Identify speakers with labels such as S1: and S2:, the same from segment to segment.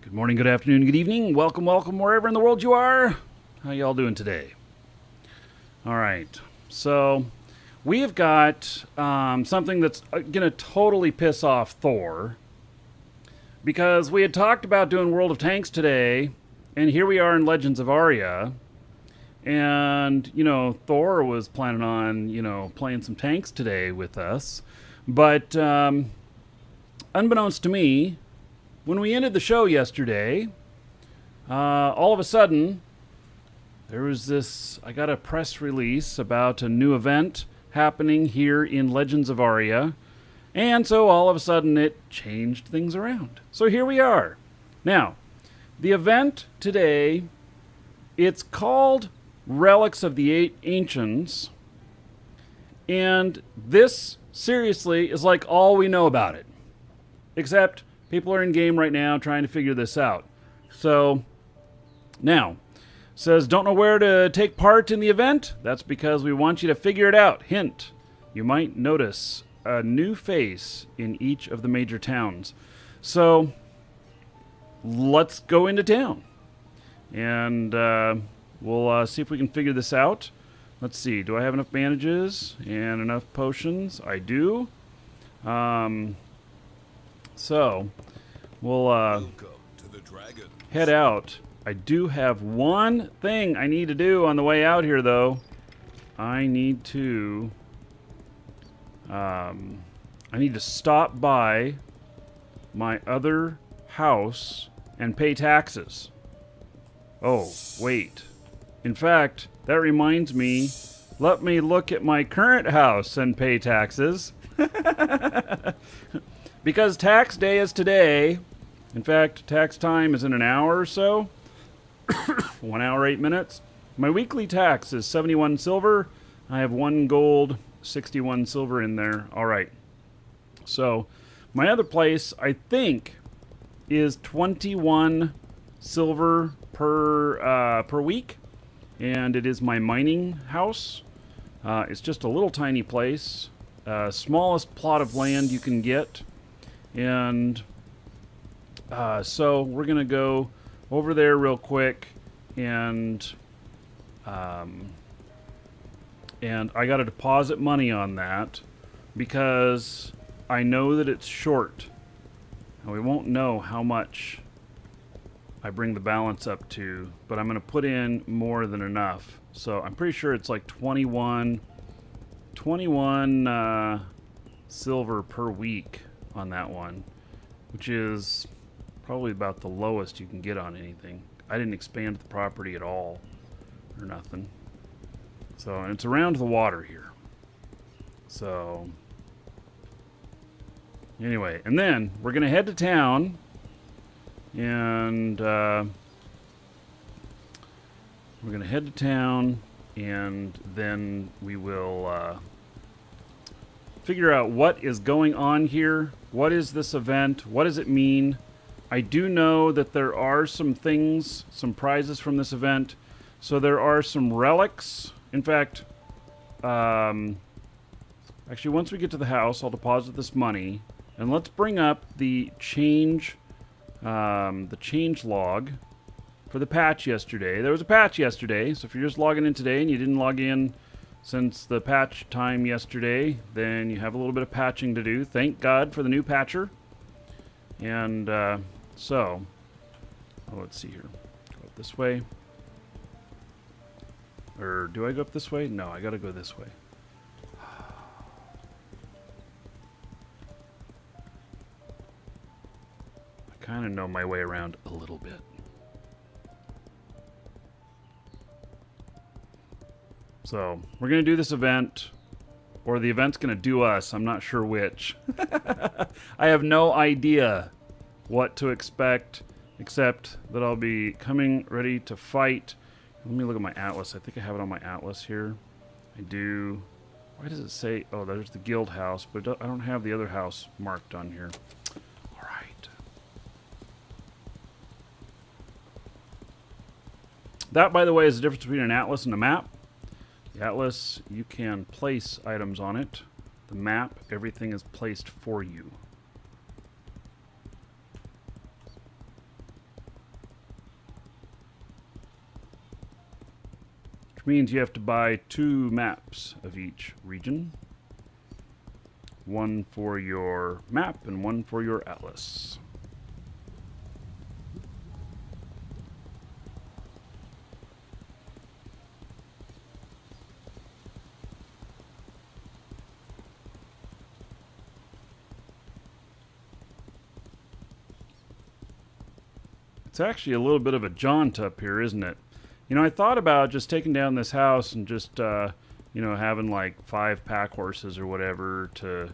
S1: Good morning, good afternoon, good evening. Welcome, welcome, wherever in the world you are. How y'all doing today? All right, so we have got something that's going to totally piss off Thor, because we had talked about doing World of Tanks today, and here we are in Legends of Aria, and, you know, Thor was planning on, you know, playing some tanks today with us, but unbeknownst to me, when we ended the show yesterday, all of a sudden, there was this, I got a press release about a new event happening here in Legends of Aria, and so all of a sudden it changed things around. So here we are. Now, the event today, it's called Relics of the Eight Ancients, and this, seriously, is like all we know about it. Except people are in game right now trying to figure this out. So, now, says don't know where to take part in the event. That's because we want you to figure it out. Hint, you might notice a new face in each of the major towns. So, let's go into town. And we'll see if we can figure this out. Let's see, do I have enough bandages and enough potions? I do. So, we'll head out. I do have one thing I need to do on the way out here, though. I need to stop by my other house and pay taxes. Oh, wait. In fact, that reminds me, let me look at my current house and pay taxes. Because tax day is today. In fact, tax time is in an hour or so. 1 hour, 8 minutes. My weekly tax is 71 silver. I have 1 gold, 61 silver in there. All right. So, my other place, I think, is 21 silver per week. And it is my mining house. It's just a little tiny place. Smallest plot of land you can get. And so we're going to go over there real quick, and I got to deposit money on that because I know that it's short. And we won't know how much I bring the balance up to, but I'm going to put in more than enough. So I'm pretty sure it's like 21 silver per week on that one, which is probably about the lowest you can get on anything. I didn't expand the property at all or nothing. So, and it's around the water here. So, anyway, and then we're going to head to town, and then we will figure out what is going on here. What is this event? What does it mean? I do know that there are some things, some prizes from this event. So there are some relics. In fact, actually, once we get to the house, I'll deposit this money. And let's bring up the change log for the patch yesterday. There was a patch yesterday, so if you're just logging in today and you didn't log in since the patch time yesterday, then you have a little bit of patching to do. Thank God for the new patcher. And let's see here. Go up this way. Or do I go up this way? No, I gotta go this way. I kind of know my way around a little bit. So, we're going to do this event, or the event's going to do us. I'm not sure which. I have no idea what to expect, except that I'll be coming ready to fight. Let me look at my atlas. I think I have it on my atlas here. I do. Why does it say, oh, there's the guild house, but I don't have the other house marked on here. All right. That, by the way, is the difference between an atlas and a map. The atlas, you can place items on it. The map, everything is placed for you. which means you have to buy 2 maps of each region. 1 for your map and 1 for your atlas. It's actually a little bit of a jaunt up here, isn't it? You know, I thought about just taking down this house and just, you know, having like 5 pack horses or whatever to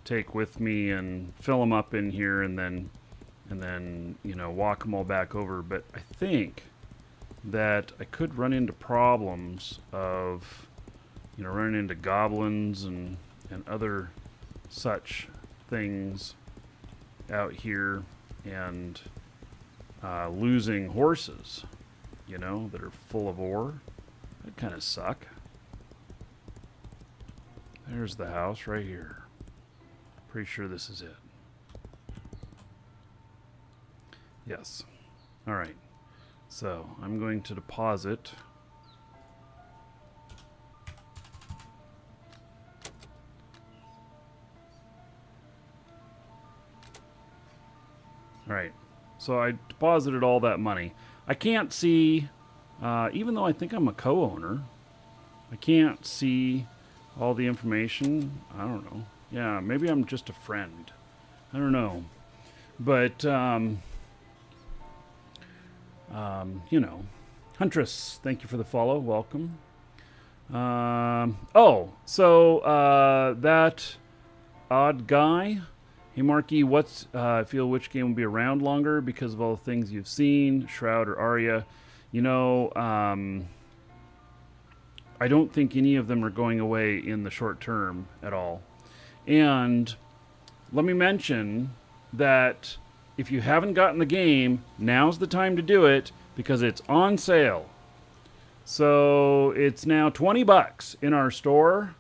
S1: take with me and fill them up in here and then, you know, walk them all back over. But I think that I could run into problems of, you know, running into goblins and other such things out here and losing horses, you know, that are full of ore. That kind of suck. There's the house right here. Pretty sure this is it. Yes. All right. So I'm going to deposit. All right. So I deposited all that money. I can't see, even though I think I'm a co-owner, I can't see all the information. I don't know. Yeah, maybe I'm just a friend. I don't know. But, you know. Huntress, thank you for the follow. Welcome. That odd guy. Hey, Marky, feel which game will be around longer because of all the things you've seen, Shroud or Aria? You know, I don't think any of them are going away in the short term at all. And let me mention that if you haven't gotten the game, now's the time to do it because it's on sale. So it's now $20 in our store,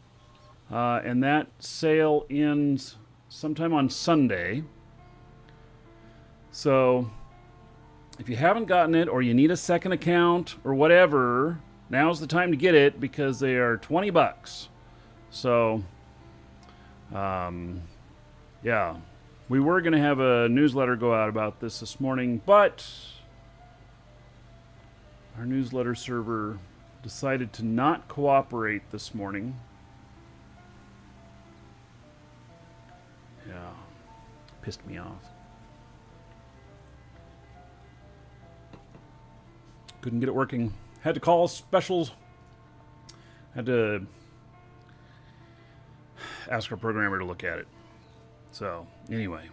S1: and that sale ends sometime on Sunday. So if you haven't gotten it or you need a second account or whatever, now's the time to get it because they are $20. So yeah, we were going to have a newsletter go out about this morning, but our newsletter server decided to not cooperate this morning. Yeah, pissed me off. Couldn't get it working. Had to call specials. Had to ask our programmer to look at it. So, anyway.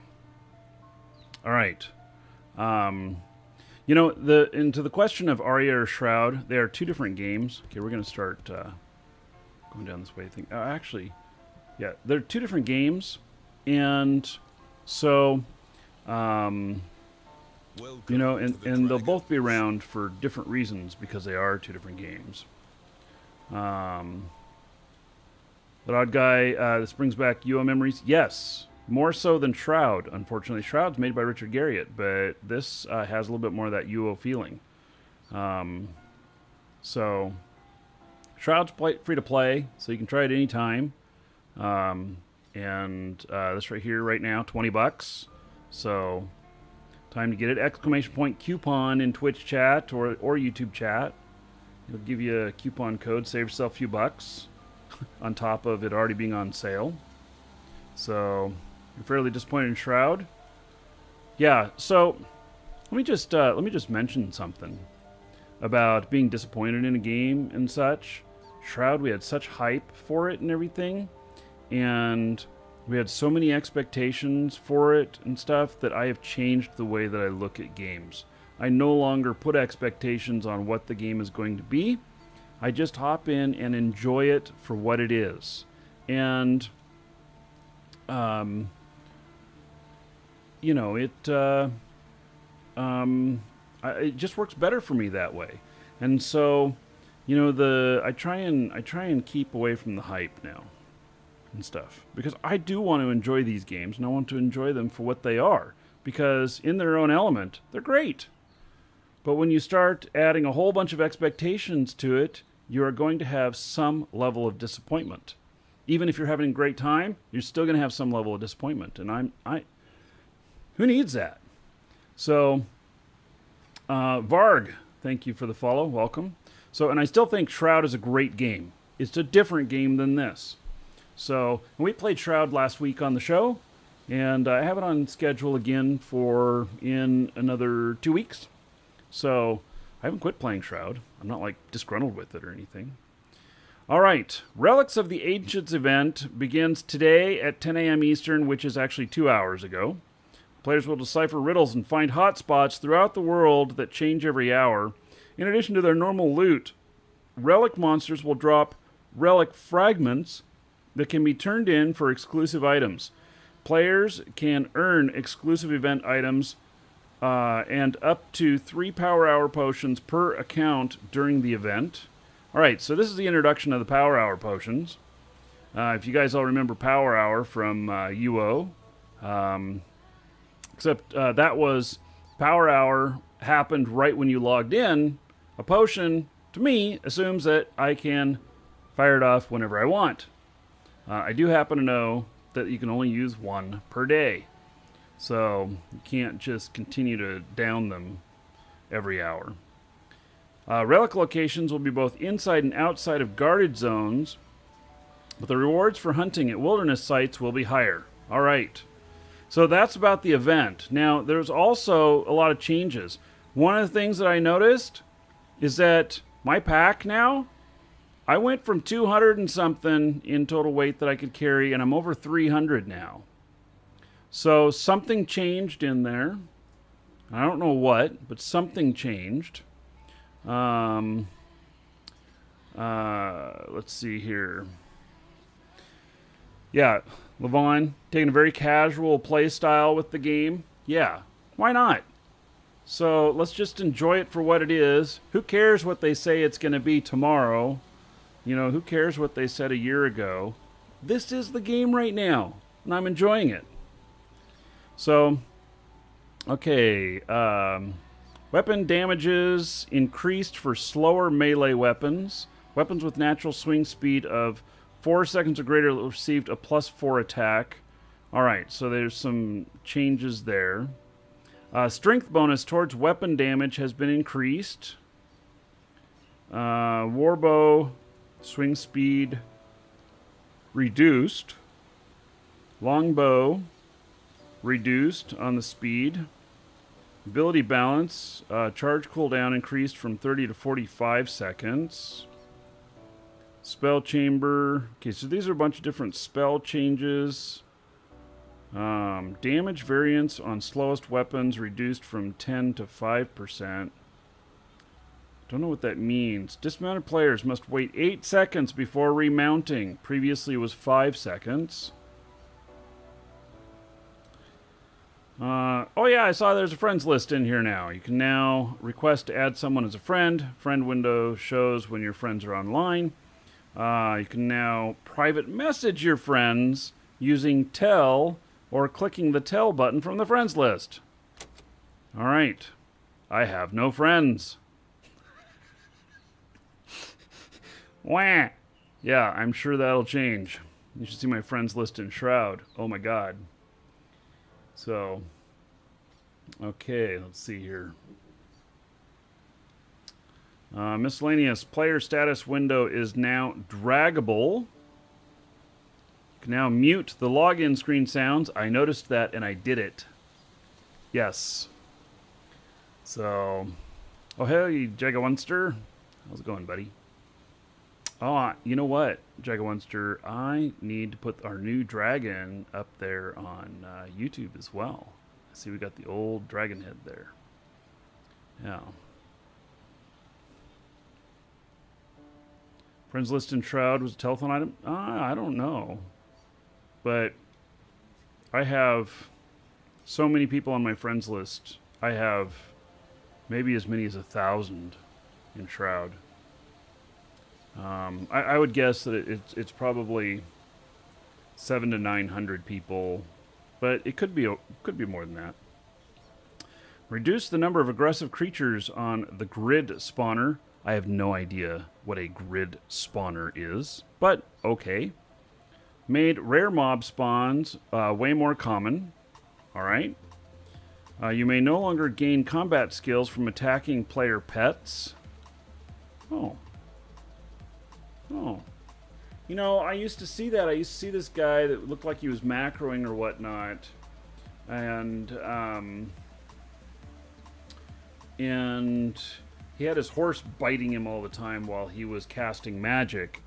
S1: All right. You know, into the question of Aria or Shroud, they are 2 different games. Okay, we're going to start going down this way. I think. Actually, yeah, they're 2 different games. And so, you know, and they'll both be around for different reasons because they are 2 different games. That odd guy, this brings back UO memories. Yes, more so than Shroud. Unfortunately, Shroud's made by Richard Garriott, but this has a little bit more of that UO feeling. So, Shroud's free to play, so you can try it anytime. And this right here, right now, $20. So, time to get it. Exclamation point coupon in Twitch chat or YouTube chat. It'll give you a coupon code. Save yourself a few bucks on top of it already being on sale. So, you're fairly disappointed in Shroud. Yeah. So, let me just mention something about being disappointed in a game and such. Shroud, we had such hype for it and everything. And we had so many expectations for it and stuff that I have changed the way that I look at games. I no longer put expectations on what the game is going to be. I just hop in and enjoy it for what it is. And, you know, it just works better for me that way. And so, you know, I try and keep away from the hype now. And stuff, because I do want to enjoy these games and I want to enjoy them for what they are, because in their own element they're great. But when you start adding a whole bunch of expectations to it, you are going to have some level of disappointment. Even if you're having a great time, you're still going to have some level of disappointment. And who needs that? So, Varg, thank you for the follow. Welcome. So, and I still think Shroud is a great game. It's a different game than this. So, we played Shroud last week on the show, and I have it on schedule again for in another 2 weeks. So, I haven't quit playing Shroud. I'm not like disgruntled with it or anything. All right, Relics of the Ancients event begins today at 10 a.m. Eastern, which is actually 2 hours ago. Players will decipher riddles and find hotspots throughout the world that change every hour. In addition to their normal loot, relic monsters will drop relic fragments that can be turned in for exclusive items. Players can earn exclusive event items and up to 3 power hour potions per account during the event. All right, so this is the introduction of the power hour potions. If you guys all remember power hour from UO, except that was power hour happened right when you logged in. A potion, to me, assumes that I can fire it off whenever I want. I do happen to know that you can only use 1 per day. So you can't just continue to down them every hour. Relic locations will be both inside and outside of guarded zones, but the rewards for hunting at wilderness sites will be higher. All right. So that's about the event. Now, there's also a lot of changes. One of the things that I noticed is that my pack now, I went from 200 and something in total weight that I could carry, and I'm over 300 now. So something changed in there. I don't know what, but something changed. Let's see here. Yeah, Levon, taking a very casual play style with the game. Yeah, why not? So let's just enjoy it for what it is. Who cares what they say it's going to be tomorrow? You know, who cares what they said a year ago? This is the game right now, and I'm enjoying it. So, okay, weapon damages increased for slower melee weapons. Weapons with natural swing speed of 4 seconds or greater received a +4 attack. Alright, so there's some changes there. Strength bonus towards weapon damage has been increased. Warbow swing speed reduced. Longbow reduced on the speed. Ability balance, charge cooldown increased from 30 to 45 seconds. Spell chamber. Okay, so these are a bunch of different spell changes. Damage variance on slowest weapons reduced from 10 to 5%. Don't know what that means. Dismounted players must wait 8 seconds before remounting. Previously it was 5 seconds. Oh yeah, I saw there's a friends list in here now. You can now request to add someone as a friend. Friend window shows when your friends are online. You can now private message your friends using tell or clicking the tell button from the friends list. All right. I have no friends. Wah. Yeah, I'm sure that'll change. You should see my friends list in Shroud. Oh my god. So, okay, let's see here. Miscellaneous player status window is now draggable. You can now mute the login screen sounds. I noticed that and I did it. Yes. So, oh hey, Jagamunster. How's it going, buddy? Oh, you know what, Jagamunster? I need to put our new dragon up there on YouTube as well. See, we got the old dragon head there. Yeah. Friends list in Shroud was a telephone item? I don't know. But I have so many people on my friends list. I have maybe as many as 1,000 in Shroud. I would guess that it's probably 700 to 900 people, but it could be more than that. Reduce the number of aggressive creatures on the grid spawner. I have no idea what a grid spawner is, but okay. Made rare mob spawns way more common. All right. You may no longer gain combat skills from attacking player pets. Oh. Oh. You know, I used to see that. I used to see this guy that looked like he was macroing or whatnot. And he had his horse biting him all the time while he was casting magic.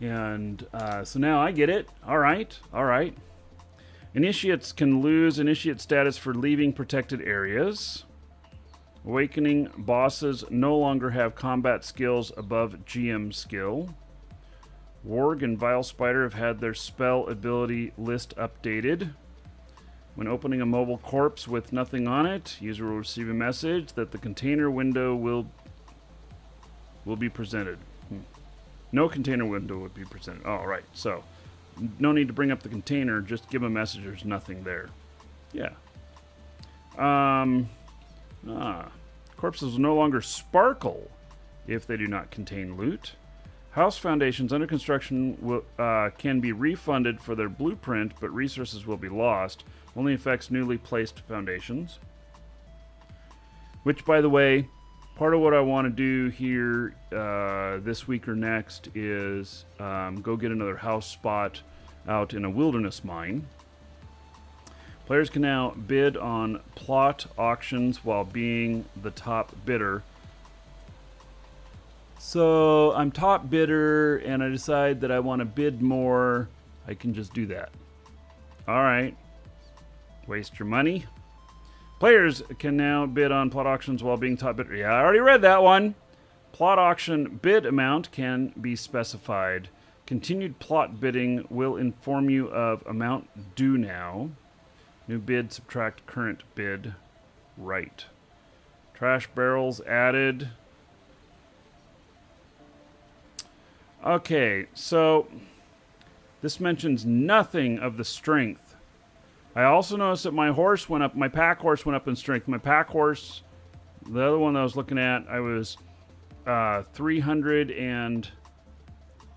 S1: And so now I get it. All right. All right. Initiates can lose initiate status for leaving protected areas. Awakening bosses no longer have combat skills above GM skill. Warg and Vile Spider have had their spell ability list updated. When opening a mobile corpse with nothing on it, user will receive a message that the container window will be presented. No container window would be presented. Oh, right. So, no need to bring up the container. Just give a message there's nothing there. Yeah. Corpses will no longer sparkle if they do not contain loot. House foundations under construction can be refunded for their blueprint, but resources will be lost. Only affects newly placed foundations. Which, by the way, part of what I want to do here this week or next is go get another house spot out in a wilderness mine. Players can now bid on plot auctions while being the top bidder. So I'm top bidder and I decide that I want to bid more. I can just do that. All right. Waste your money. Players can now bid on plot auctions while being top bidder. Yeah, I already read that one. Plot auction bid amount can be specified. Continued plot bidding will inform you of amount due now. New bid, subtract current bid. Right. Trash barrels added. Okay, so this mentions nothing of the strength. I also noticed that my horse went up, my pack horse went up in strength. My pack horse, the other one that I was looking at, I was 300 and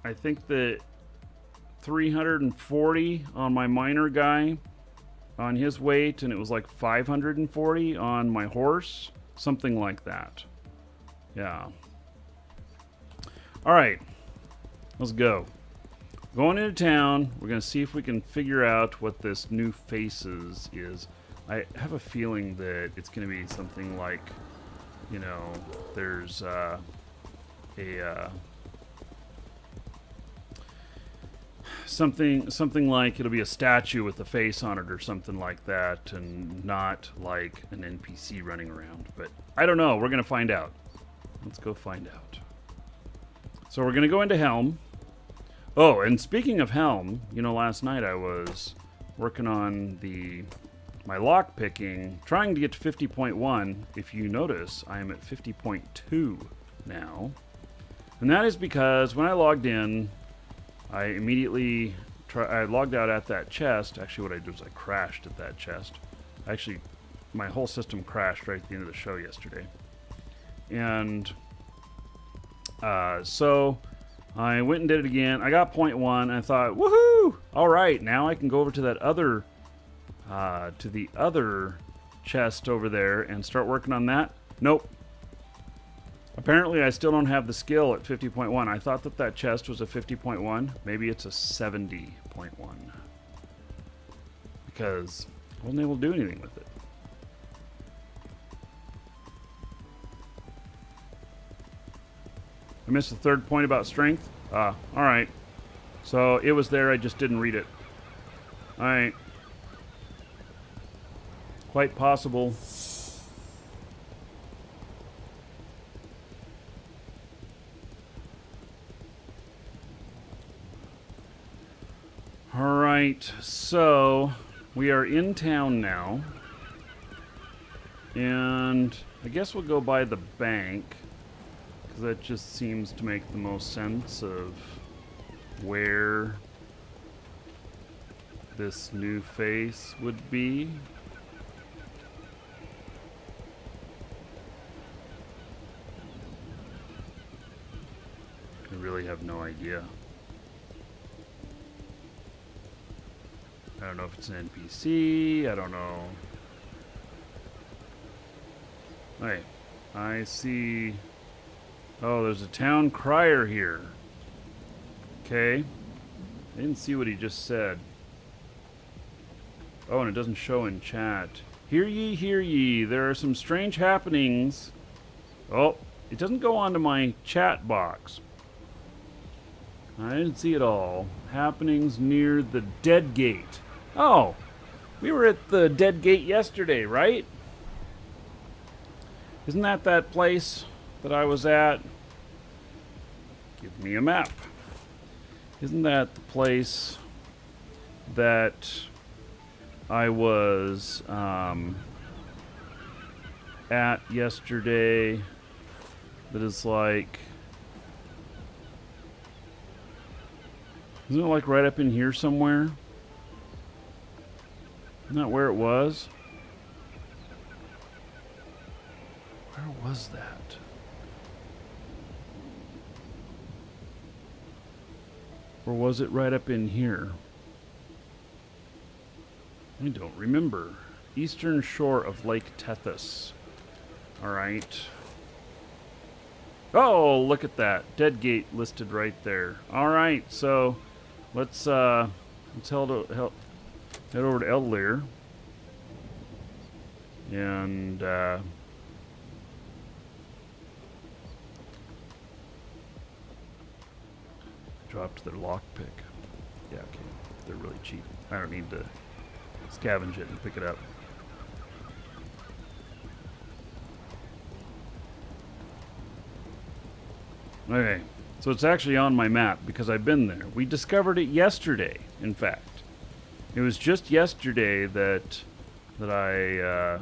S1: I think the 340 on my miner guy on his weight, and it was like 540 on my horse, something like that. Yeah. All right, let's go. Going into town, we're going to see if we can figure out what this new faces is. I have a feeling that it's going to be something like, you know, there's something like it'll be a statue with a face on it or something like that, and not like an NPC running around. But I don't know. We're going to find out. Let's go find out. So we're going to go into Helm. Oh, and speaking of Helm, you know, last night I was working on my lock picking, trying to get to 50.1. If you notice, I am at 50.2 now. And that is because when I logged in, I immediately I logged out at that chest. Actually, what I did was I crashed at that chest. Actually, my whole system crashed right at the end of the show yesterday. And so I went and did it again. I got 0.1. And I thought, woohoo! All right, now I can go over to that other, to the other chest over there and start working on that. Nope. Apparently, I still don't have the skill at 50.1. I thought that chest was a 50.1. Maybe it's a 70.1. Because I wasn't able to do anything with it. I missed the third point about strength. Alright. So it was there, I just didn't read it. Alright. Quite possible. Alright, so we are in town now. And I guess we'll go by the bank, because that just seems to make the most sense of where this new face would be. really have no idea. I don't know if it's an NPC. I don't know. Hey, I see... Oh, there's a town crier here. Okay. I didn't see what he just said. Oh, and it doesn't show in chat. Hear ye, there are some strange happenings. Oh, it doesn't go onto my chat box. I didn't see it all. Happenings near the Dead Gate. Oh, we were at the Dead Gate yesterday, right? Isn't that that place that I was at? Give me a map. Isn't that the place that I was at yesterday? That is like... Isn't it like right up in here somewhere? Isn't that where it was? Where was that? Or was it right up in here? I don't remember. Eastern shore of Lake Tethys. Alright. Oh, look at that. Dead Gate listed right there. Alright, so let's head over to Eldlear. And dropped their lockpick. Yeah, okay. They're really cheap. I don't need to scavenge it and pick it up. Okay, so it's actually on my map because I've been there. We discovered it yesterday, in fact. It was just yesterday that I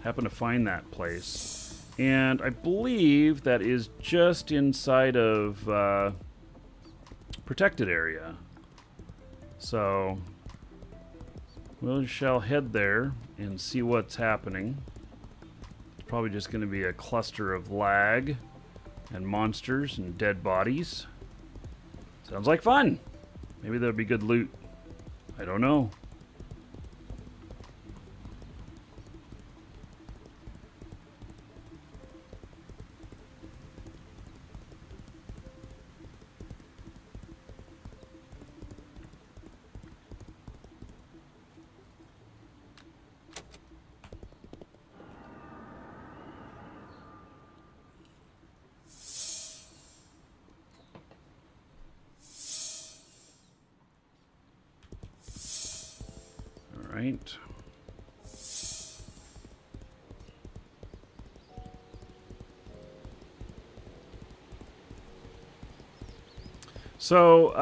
S1: happened to find that place. And I believe that is just inside of protected area. So we shall head there and see what's happening. It's probably just going to be a cluster of lag and monsters and dead bodies. Sounds like fun. Maybe there'll be good loot. I don't know. Right. So,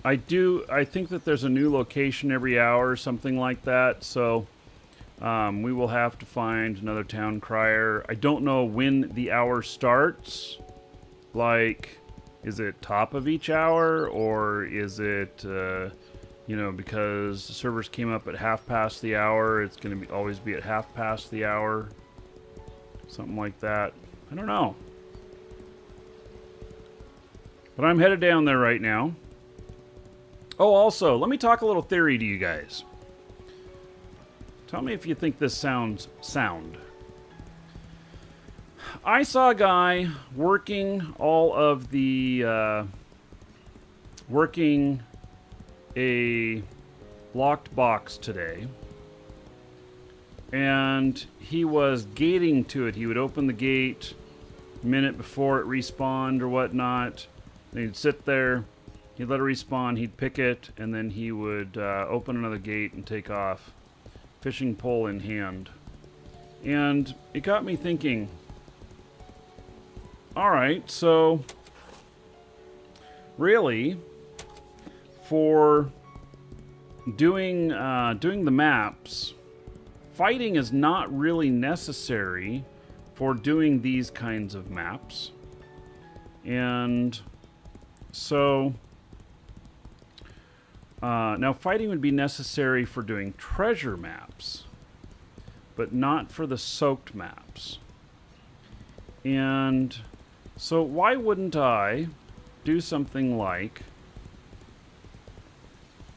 S1: I think that there's a new location every hour or something like that. So, we will have to find another town crier. I don't know when the hour starts. Like, is it top of each hour, or is it, you know, because the servers came up at half past the hour, it's going to always be at half past the hour. Something like that. I don't know. But I'm headed down there right now. Oh, also, let me talk a little theory to you guys. Tell me if you think this sounds sound. I saw a guy working all of the... working a locked box today, and he was gating to it. He would open the gate a minute before it respawned or whatnot. Then he'd sit there, he'd let it respawn, he'd pick it, and then he would open another gate and take off, fishing pole in hand. And it got me thinking, alright, so really, for doing the maps, fighting is not really necessary for doing these kinds of maps. And so now fighting would be necessary for doing treasure maps, but not for the soaked maps. And so why wouldn't I do something like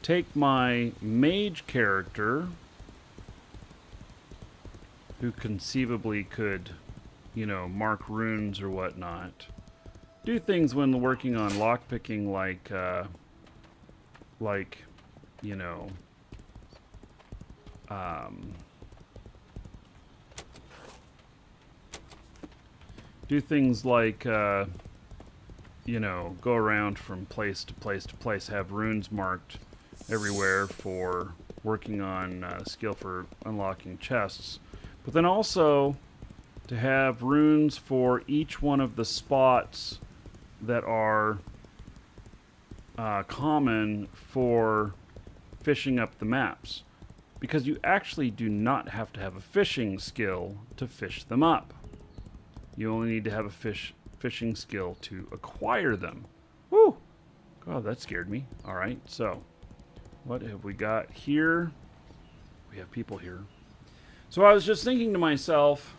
S1: take my mage character, who conceivably could, you know, mark runes or whatnot. Do things when working on lockpicking like, you know, do things like, you know, go around from place to place to place, have runes marked everywhere for working on skill for unlocking chests. But then also to have runes for each one of the spots that are common for fishing up the maps. Because you actually do not have to have a fishing skill to fish them up. You only need to have a fishing skill to acquire them. Woo! God, that scared me. Alright, so what have we got here? We have people here. So I was just thinking to myself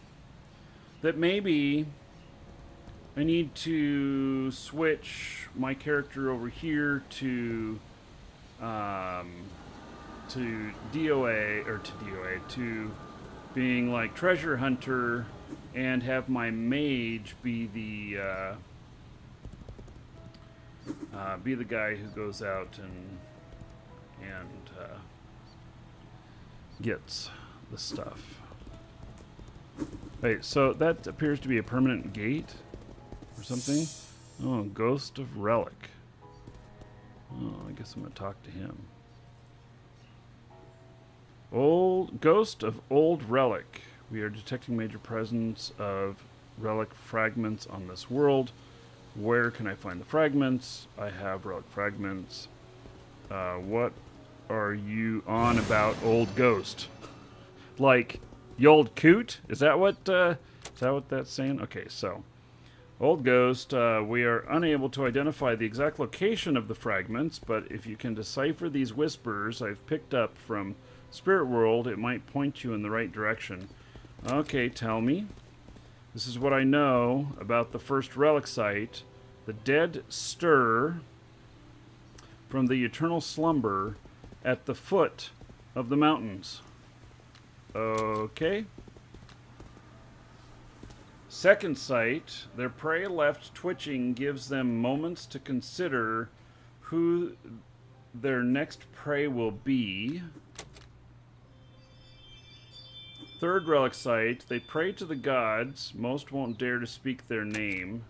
S1: that maybe I need to switch my character over here to being like treasure hunter, and have my mage be the guy who goes out and gets the stuff. Wait, so that appears to be a permanent gate or something. Oh, Ghost of Relic. Oh, I guess I'm gonna talk to him. Ghost of Old Relic. We are detecting major presence of relic fragments on this world. Where can I find the fragments? I have relic fragments. What are you on about, old ghost? Like, you old coot? Is that what that's saying? Okay, so old ghost, we are unable to identify the exact location of the fragments, but if you can decipher these whispers I've picked up from Spirit World, it might point you in the right direction. Okay, tell me. This is what I know about the first relic site. The dead stir from the eternal slumber at the foot of the mountains. Okay. Second site, their prey left twitching gives them moments to consider who their next prey will be. Third relic site, they pray to the gods. Most won't dare to speak their name.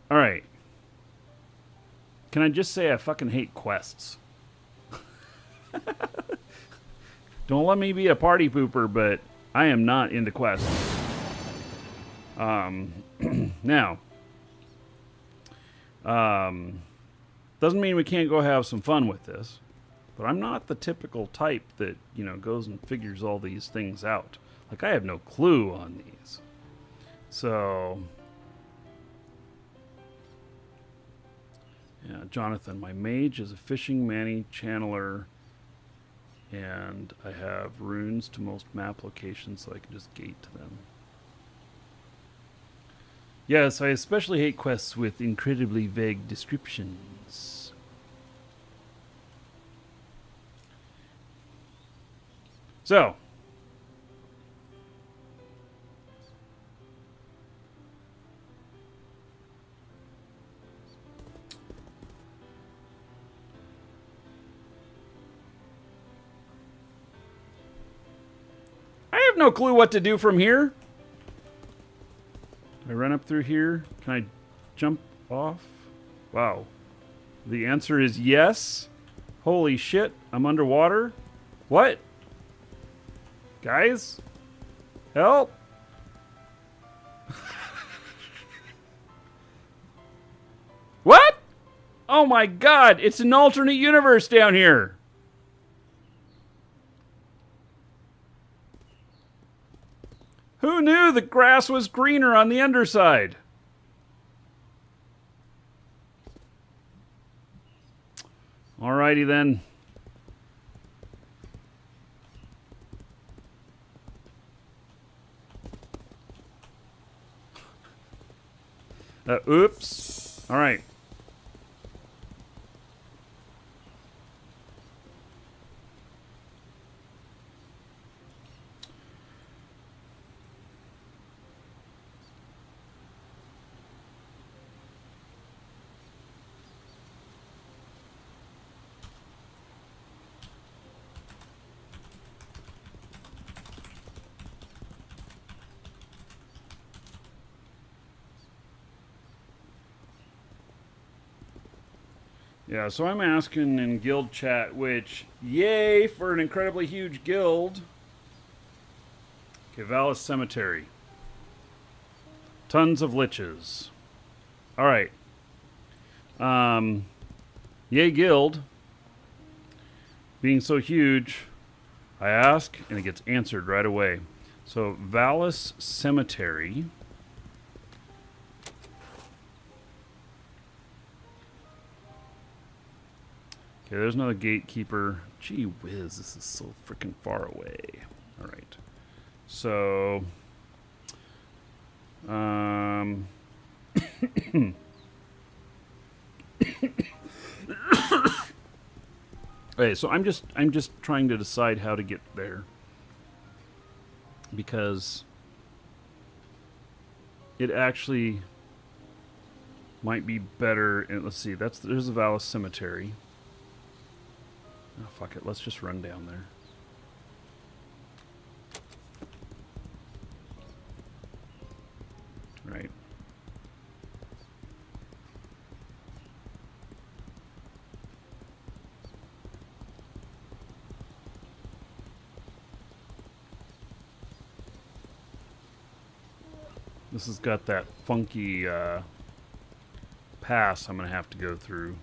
S1: Alright. Can I just say I fucking hate quests? Don't let me be a party pooper, but I am not into quests. Now, doesn't mean we can't go have some fun with this, but I'm not the typical type that, you know, goes and figures all these things out. Like, I have no clue on these. So, yeah, Jonathan, my mage is a fishing manny channeler, and I have runes to most map locations, so I can just gate to them. Yes, I especially hate quests with incredibly vague descriptions. So, I have no clue what to do from here. I run up through here. Can I jump off? Wow. The answer is yes. Holy shit, I'm underwater. What? Guys? Help! What? Oh my god, it's an alternate universe down here. Who knew the grass was greener on the underside? Alrighty then. Oops. All right. Yeah, so I'm asking in guild chat, which, yay for an incredibly huge guild. Okay, Valis Cemetery. Tons of liches. Alright. Yay guild. Being so huge, I ask, and it gets answered right away. So, Valis Cemetery. Okay, there's another gatekeeper. Gee whiz, this is so freaking far away. All right. So, okay, so I'm just trying to decide how to get there, because it actually might be better. And let's see, there's the Valis Cemetery. Oh, fuck it. Let's just run down there. Right. This has got that funky pass I'm going to have to go through.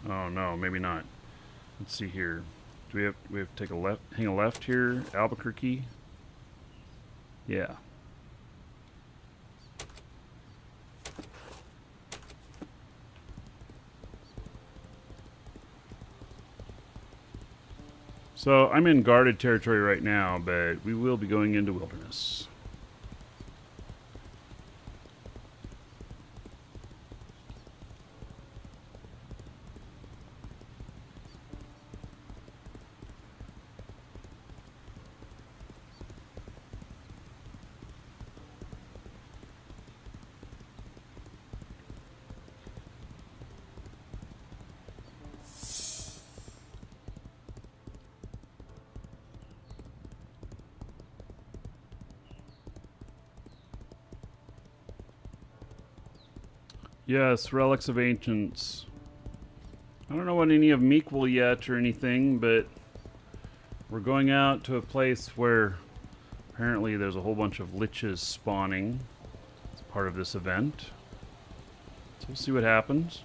S1: Oh no, maybe not. Let's see here. Do we have to take a left, hang a left here? Albuquerque? Yeah. So I'm in guarded territory right now, but we will be going into wilderness. Yes, Relics of Ancients. I don't know what any of them equal yet or anything, but we're going out to a place where apparently there's a whole bunch of liches spawning. It's part of this event. So we'll see what happens.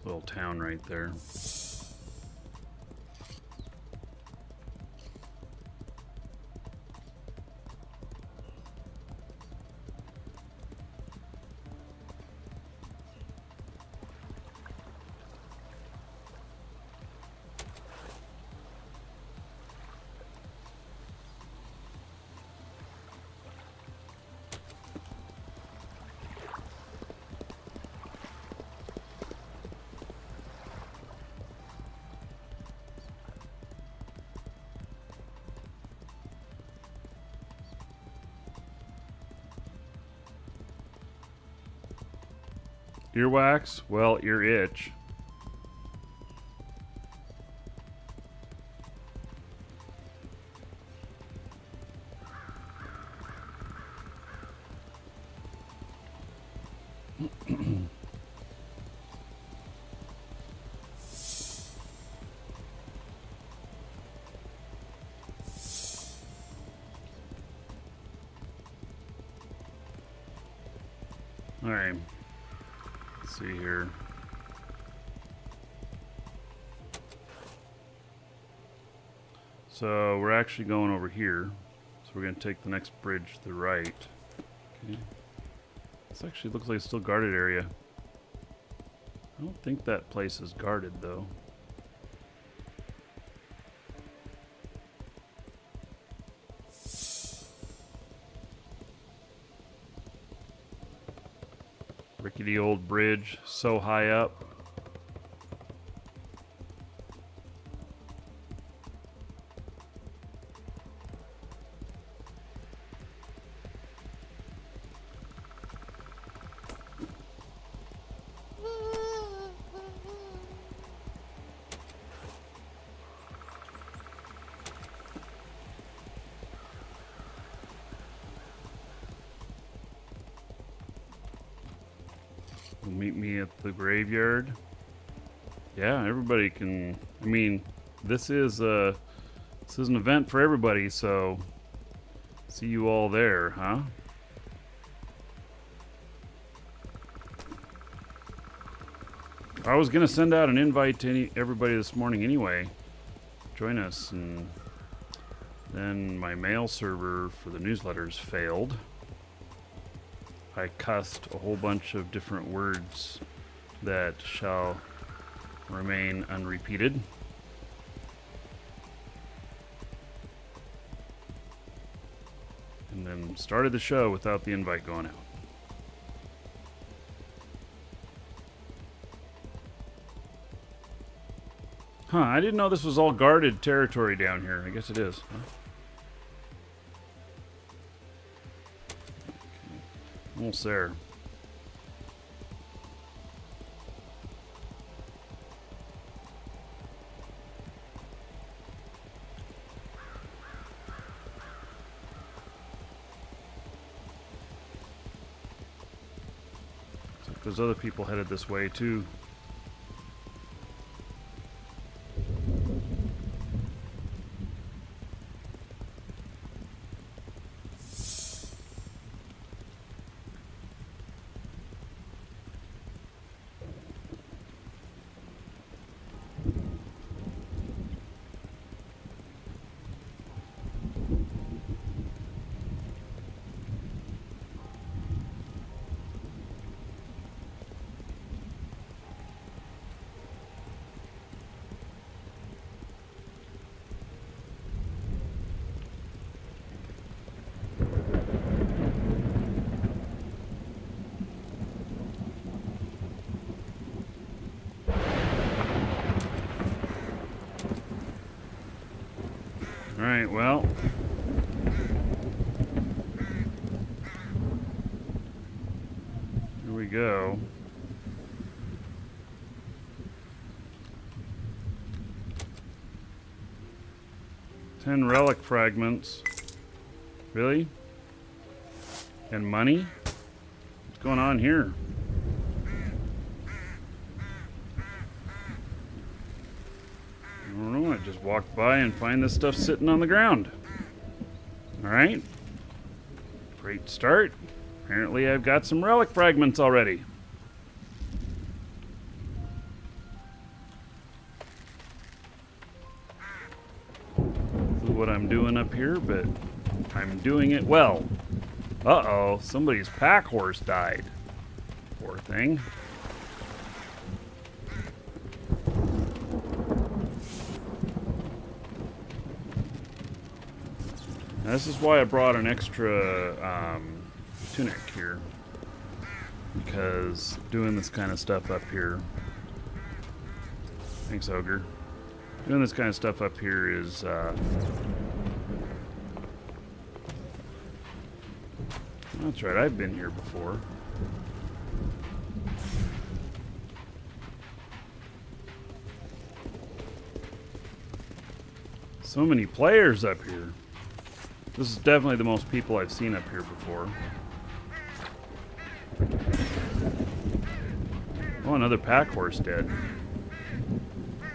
S1: Little town right there. Earwax? Well, ear itch. All right. Let's see here. So we're actually going over here. So we're going to take the next bridge to the right. Okay. This actually looks like it's still guarded area. I don't think that place is guarded though. Rickety old bridge, so high up. Meet me at the graveyard. Yeah, everybody can. I mean, this is an event for everybody, so see you all there, huh? I was gonna send out an invite to everybody this morning anyway. Join us, and then my mail server for the newsletters failed. I cussed a whole bunch of different words that shall remain unrepeated. And then started the show without the invite going out. Huh, I didn't know this was all guarded territory down here. I guess it is. Huh? Almost there. So there's other people headed this way too. Alright, well. Here we go. Ten relic fragments. Really? And money? What's going on here? I don't know, I just walked by and find this stuff sitting on the ground. Alright. Great start. Apparently I've got some relic fragments already. This is what I'm doing up here, but I'm doing it well. Uh-oh, somebody's pack horse died. Poor thing. Now, this is why I brought an extra tunic here, because doing this kind of stuff up here, thanks Ogre, doing this kind of stuff up here is that's right, I've been here before. So many players up here. This is definitely the most people I've seen up here before. Oh, another pack horse dead.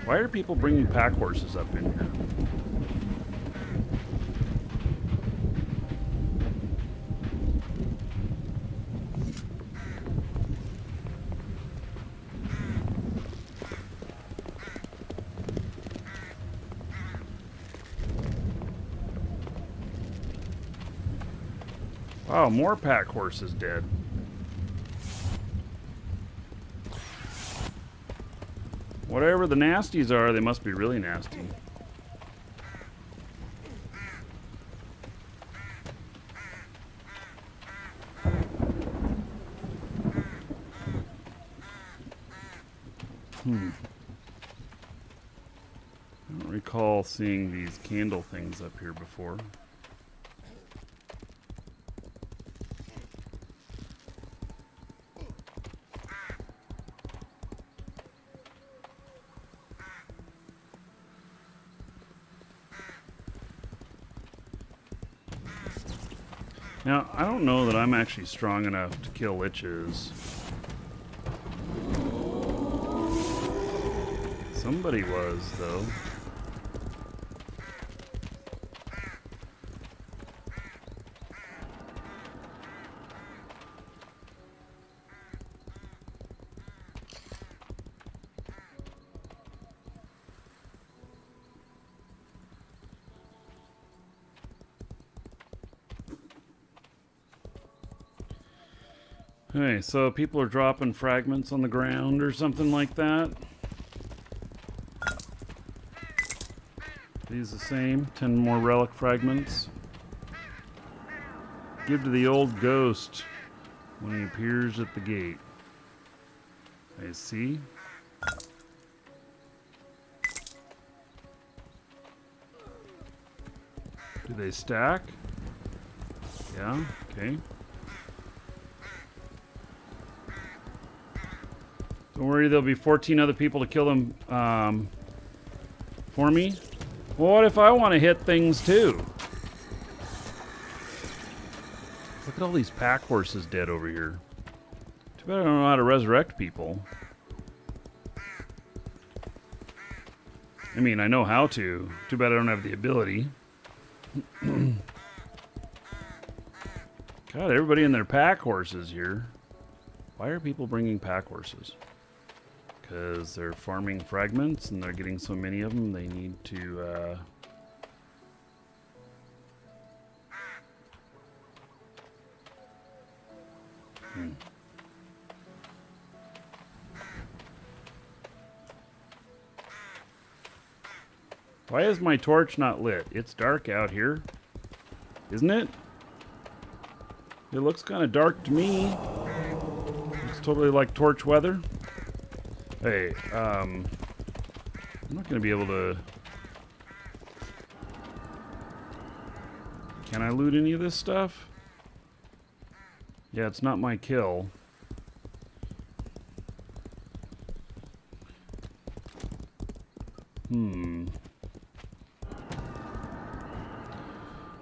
S1: Why are people bringing pack horses up in here? Wow, more pack horses dead. Whatever the nasties are, they must be really nasty. I don't recall seeing these candle things up here before. Now, I don't know that I'm actually strong enough to kill liches. Somebody was, though. Okay, so people are dropping fragments on the ground or something like that. These the same. 10 more relic fragments. Give to the old ghost when he appears at the gate. I see. Do they stack? Yeah, okay. Don't worry, there'll be 14 other people to kill them for me. Well, what if I want to hit things too? Look at all these pack horses dead over here. Too bad I don't know how to resurrect people. I mean, I know how to. Too bad I don't have the ability. God, everybody in their pack horses here. Why are people bringing pack horses? Because they're farming fragments and they're getting so many of them, they need to Why is my torch not lit? It's dark out here, isn't it? It looks kind of dark to me. It's totally like torch weather. Hey, I'm not going to be able to... Can I loot any of this stuff? Yeah, it's not my kill.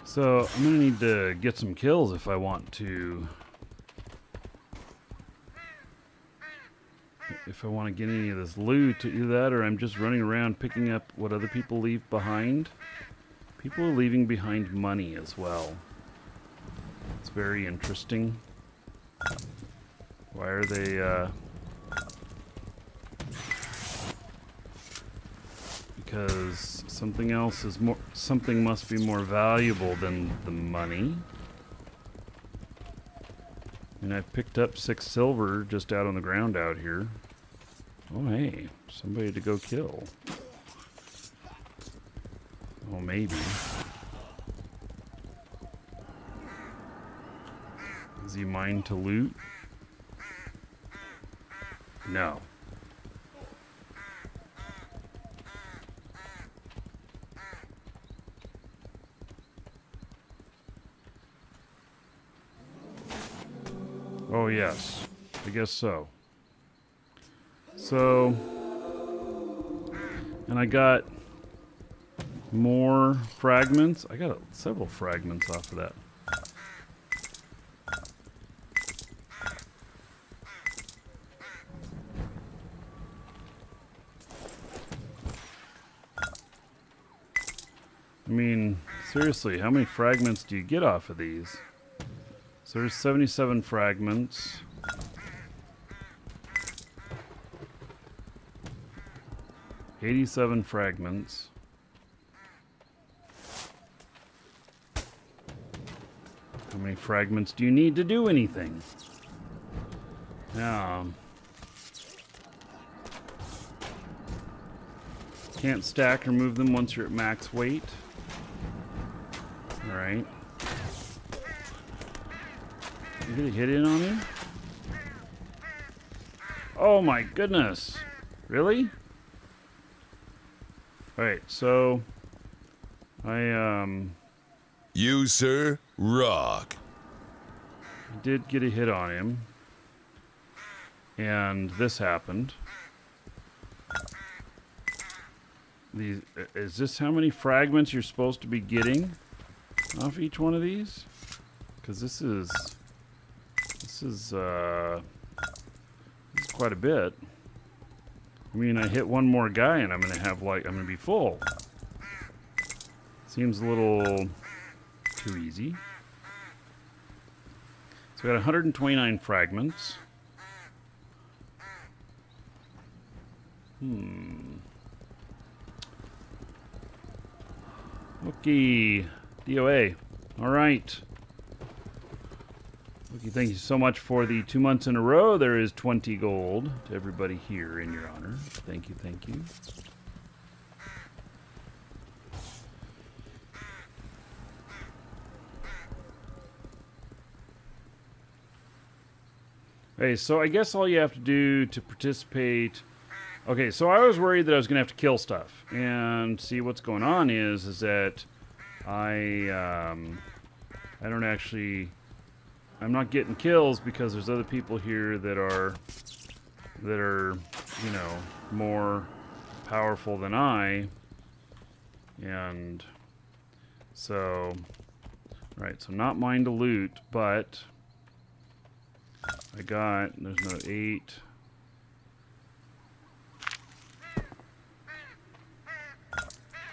S1: So, I'm going to need to get some kills if I want to... If I want to get any of this loot, either that or I'm just running around picking up what other people leave behind. People are leaving behind money as well. It's very interesting. Why are they, because something else is more, something must be more valuable than the money. And I picked up 6 silver just out on the ground out here. Oh, hey, somebody to go kill. Oh, maybe. Is he mine to loot? No. Oh, yes. I guess so. So, and I got More fragments. I got several fragments off of that. I mean, seriously, how many fragments do you get off of these? So there's 77 fragments. $87 fragments. How many fragments do you need to do anything? Now, can't stack or move them once you're at max weight. Alright. You get a hit in on me? Oh my goodness. Really? Alright, so
S2: You, sir, rock.
S1: did get a hit on him. And this happened. Is this how many fragments you're supposed to be getting off each one of these? Because this is quite a bit. I mean, I hit one more guy and I'm gonna be full. Seems a little too easy. So we got 129 fragments. Okay, DOA. All right. Okay, thank you so much for the 2 months in a row. There is 20 gold to everybody here in your honor. Thank you, thank you. Okay, so I guess all you have to do to participate... Okay, so I was worried that I was going to have to kill stuff. And see, what's going on is that I don't actually... I'm not getting kills because there's other people here that are, you know, more powerful than I. And so, right, so not mine to loot, but I got, there's another 8.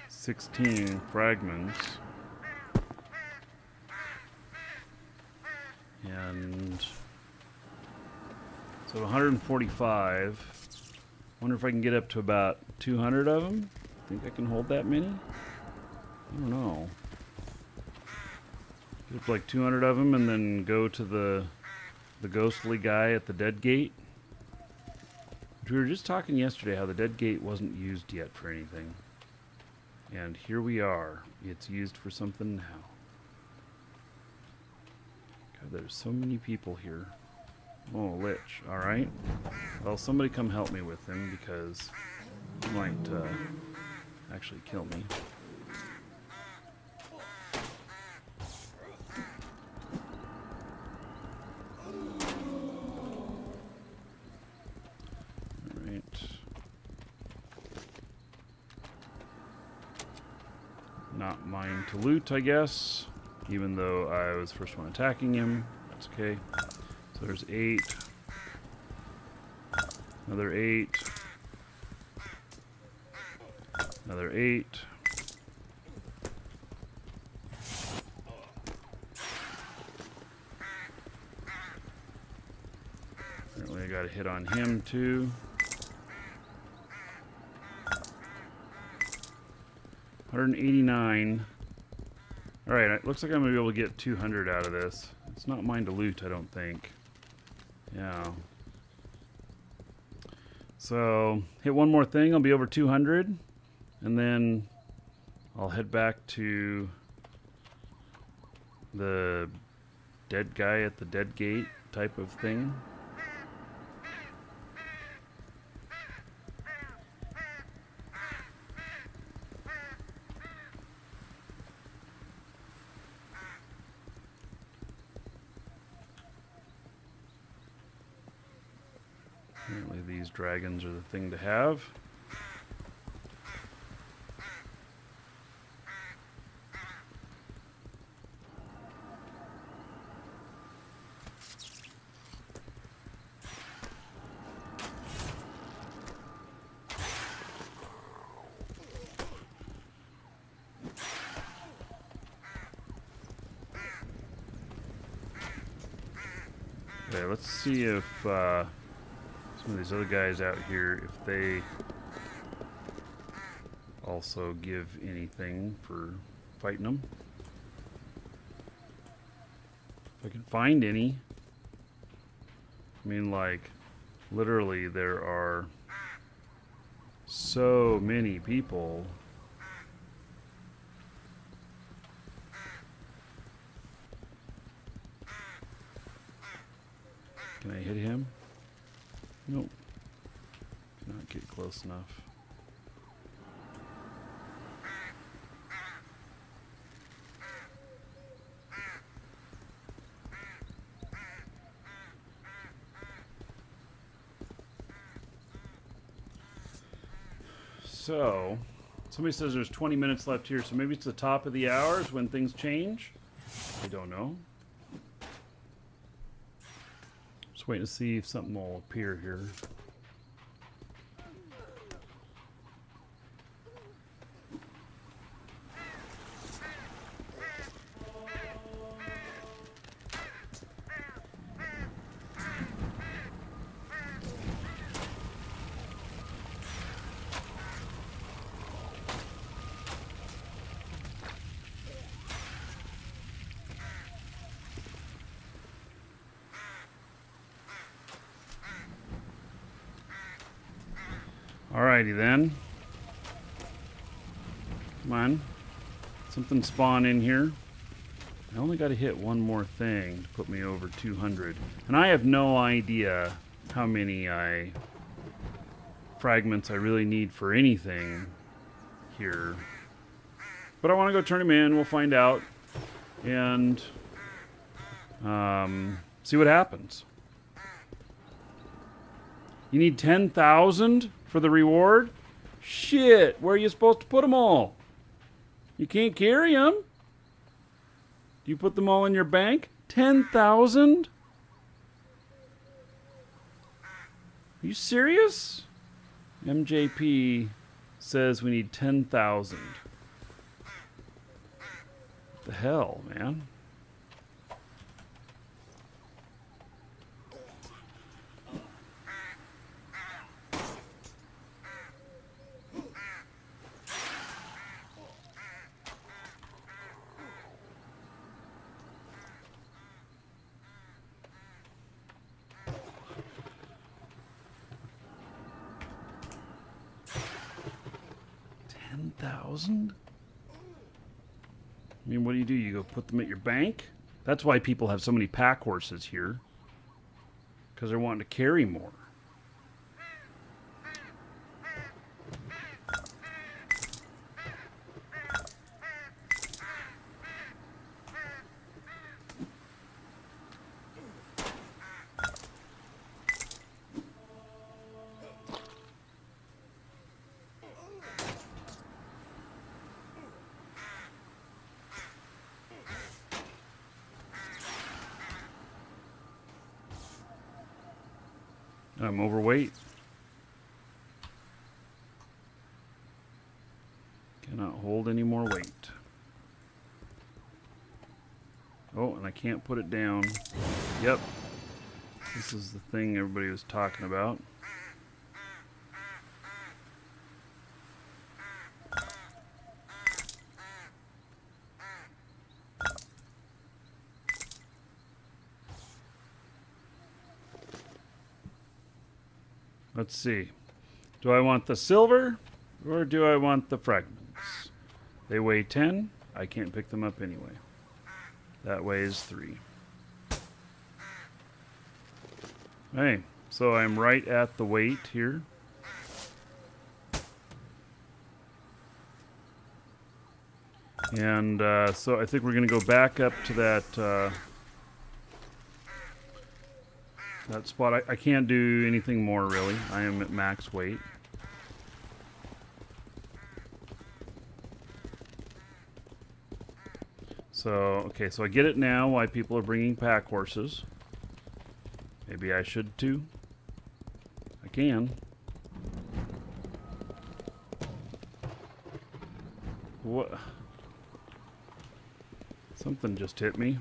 S1: $16 fragments. And so 145. Wonder if I can get up to about 200 of them. Think I can hold that many? I don't know. Get up to like 200 of them and then go to the ghostly guy at the dead gate. We were just talking yesterday how the dead gate wasn't used yet for anything. And here we are. It's used for something now. God, there's so many people here. Oh, Lich. Alright. Well, somebody come help me with him because he might actually kill me. Alright. Not mine to loot, I guess. Even though I was the first one attacking him. That's okay. So there's 8. Another 8. Another 8. Apparently I got a hit on him too. 189. Alright, it looks like I'm going to be able to get 200 out of this. It's not mine to loot, I don't think. Yeah. So, hit one more thing, I'll be over 200. And then I'll head back to the dead guy at the dead gate type of thing. Apparently these dragons are the thing to have. Okay, let's see if some of these other guys out here, if they also give anything for fighting them. If I can find any. I mean, like, literally there are so many people. Can I hit him? Nope. Cannot get close enough. So, somebody says there's 20 minutes left here, so maybe it's the top of the hours when things change. I don't know. Just waiting to see if something will appear here. Alrighty then. Come on. Something spawn in here. I only got to hit one more thing to put me over 200. And I have no idea how many fragments I really need for anything here. But I want to go turn them in. We'll find out. And see what happens. You need 10,000 for the reward? Shit, where are you supposed to put them all? You can't carry them. Do you put them all in your bank? 10,000? Are you serious? MJP says we need 10,000. What the hell, man? $10,000? I mean, what do? You go put them at your bank? That's why people have so many pack horses here. Because they're wanting to carry more. I'm overweight. Cannot hold any more weight. Oh, and I can't put it down. Yep. This is the thing everybody was talking about. Let's see. Do I want the silver or do I want the fragments? They weigh 10. I can't pick them up anyway. That weighs 3. Hey, so I'm right at the weight here. And so I think we're going to go back up to that that spot. I can't do anything more, really. I am at max weight. So, okay, so I get it now why people are bringing pack horses. Maybe I should too. I can. What? Something just hit me.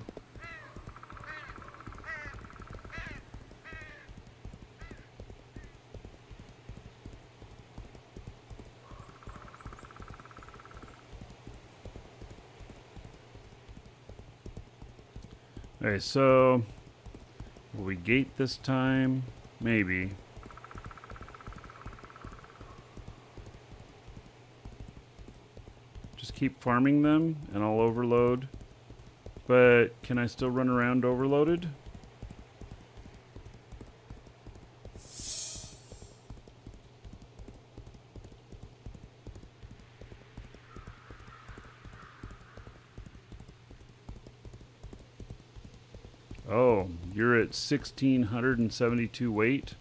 S1: Okay, so will we gate this time? Maybe. Just keep farming them and I'll overload. But can I still run around overloaded? Oh, you're at 1,672 weight.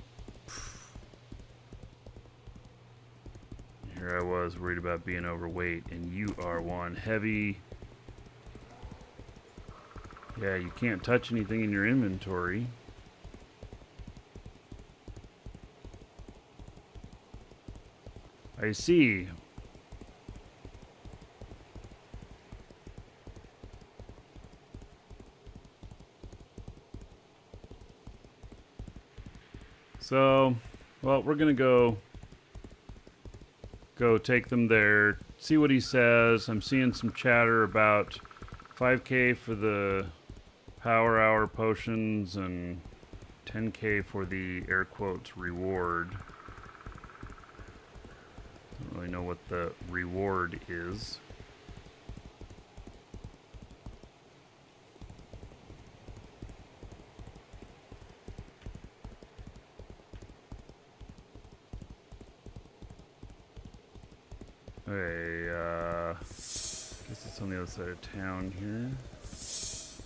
S1: Here I was worried about being overweight, and you are one heavy. Yeah, you can't touch anything in your inventory. I see. So, well, we're gonna go take them there, see what he says. I'm seeing some chatter about 5K for the power hour potions and 10K for the air quotes reward. Don't really know what the reward is. Okay, guess it's on the other side of town here. If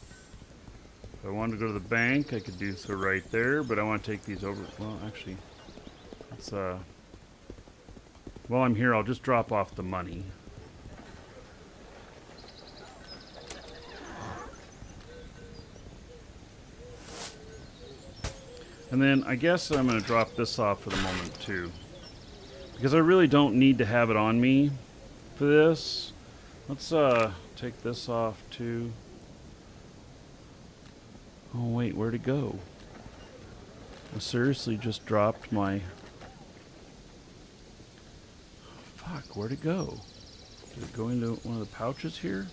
S1: I wanted to go to the bank, I could do so right there, but I want to take these over. Well, actually, let's, while I'm here, I'll just drop off the money. And then I guess I'm going to drop this off for the moment, too. Because I really don't need to have it on me for this. Let's take this off too. Oh wait, where'd it go? I seriously just dropped my... Fuck, where'd it go? Did it go into one of the pouches here?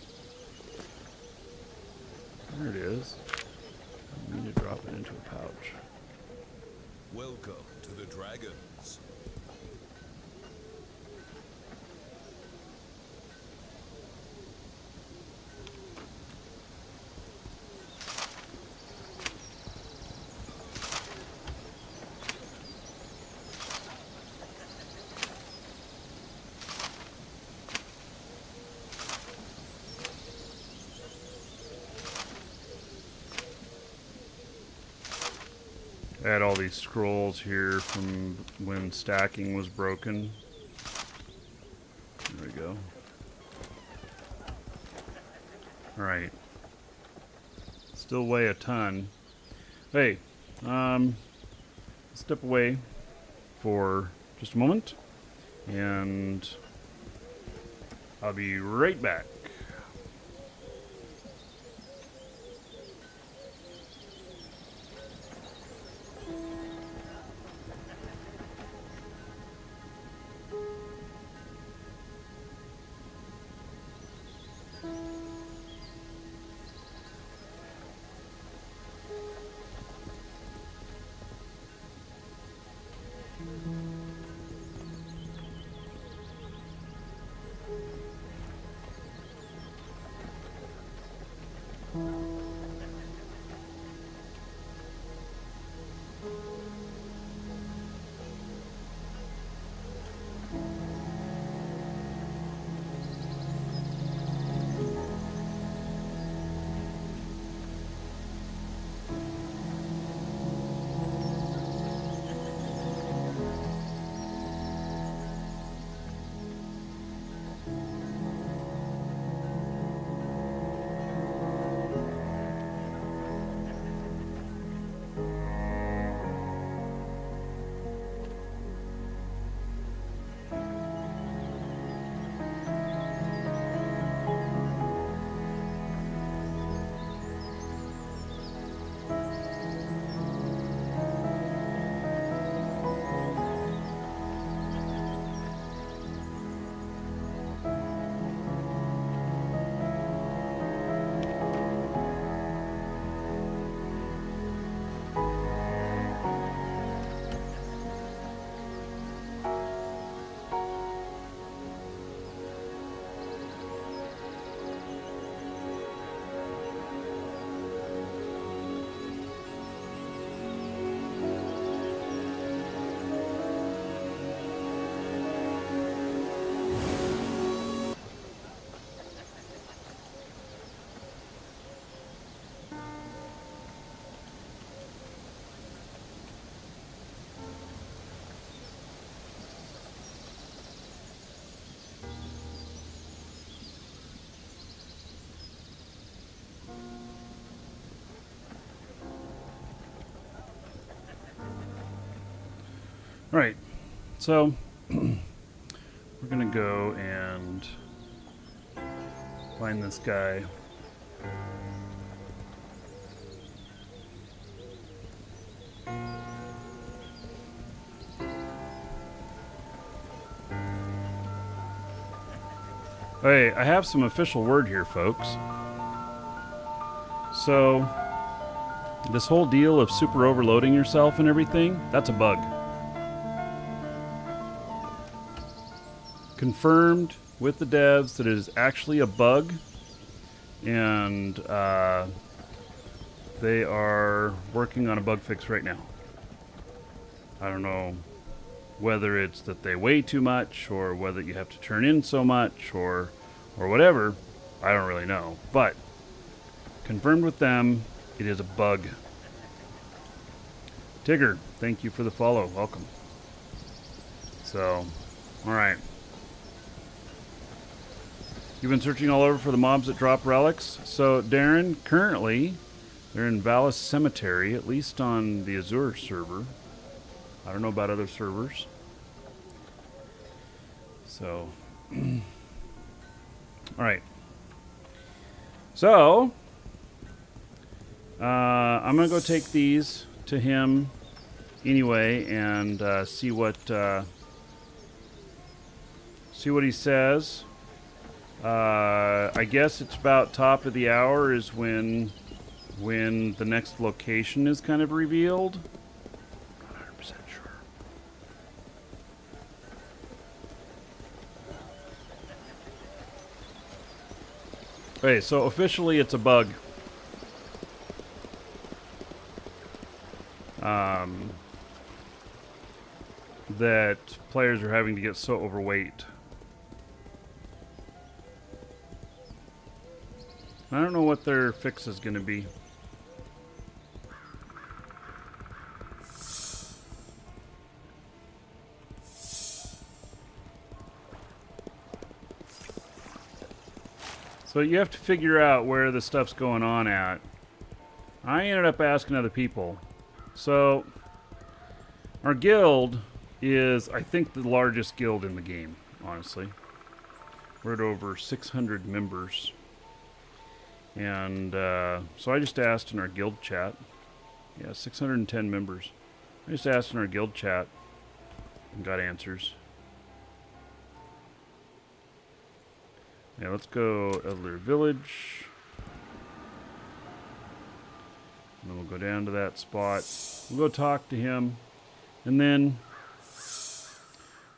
S1: There it is. I need to drop it into a pouch.
S2: Welcome to the Dragons.
S1: I had all these scrolls here from when stacking was broken. There we go. Alright. Still weigh a ton. Hey, step away for just a moment, and I'll be right back. All right, so we're gonna go and find this guy. Hey, I have some official word here, folks. So, this whole deal of super overloading yourself and everything, that's a bug. Confirmed with the devs that it is actually a bug, and they are working on a bug fix right now. I don't know whether it's that they weigh too much, or whether you have to turn in so much, or whatever. I don't really know, but confirmed with them, it is a bug. Tigger, thank you for the follow. Welcome. So, all right. You've been searching all over for the mobs that drop relics. So, Darren, currently, they're in Vallis Cemetery, at least on the Azure server. I don't know about other servers. So, all right. So, I'm going to go take these to him anyway and see what he says. I guess it's about top of the hour is when the next location is kind of revealed. Not 100% sure. Okay, so officially it's a bug. That players are having to get so overweight. I don't know what their fix is going to be. So you have to figure out where the stuff's going on at. I ended up asking other people. So our guild is, I think, the largest guild in the game, honestly. We're at over 600 members. And so I just asked in our guild chat. Yeah, 610 members. I just asked in our guild chat and got answers. Yeah, let's go Elder Village. And then we'll go down to that spot. We'll go talk to him. And then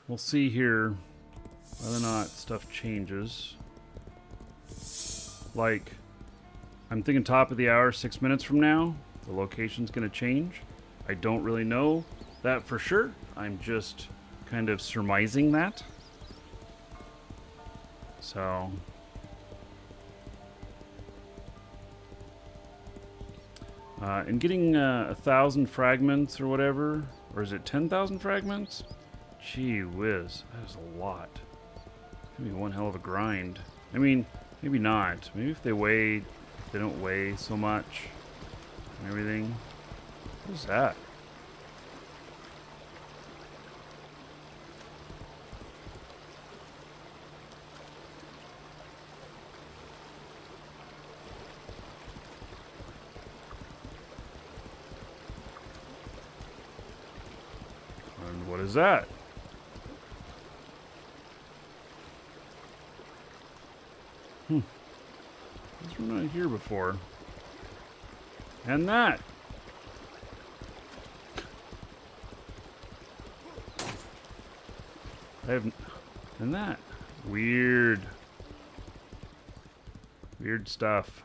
S1: we'll see here whether or not stuff changes. Like, I'm thinking top of the hour, 6 minutes from now, the location's going to change. I don't really know that for sure. I'm just kind of surmising that. So, and getting 1,000 fragments or whatever, or is it 10,000 fragments? Gee whiz, that is a lot. Maybe one hell of a grind. I mean, maybe not. Maybe if they don't weigh so much and everything. What is that? And what is that? These were not here before. And that. And that. Weird. Weird stuff.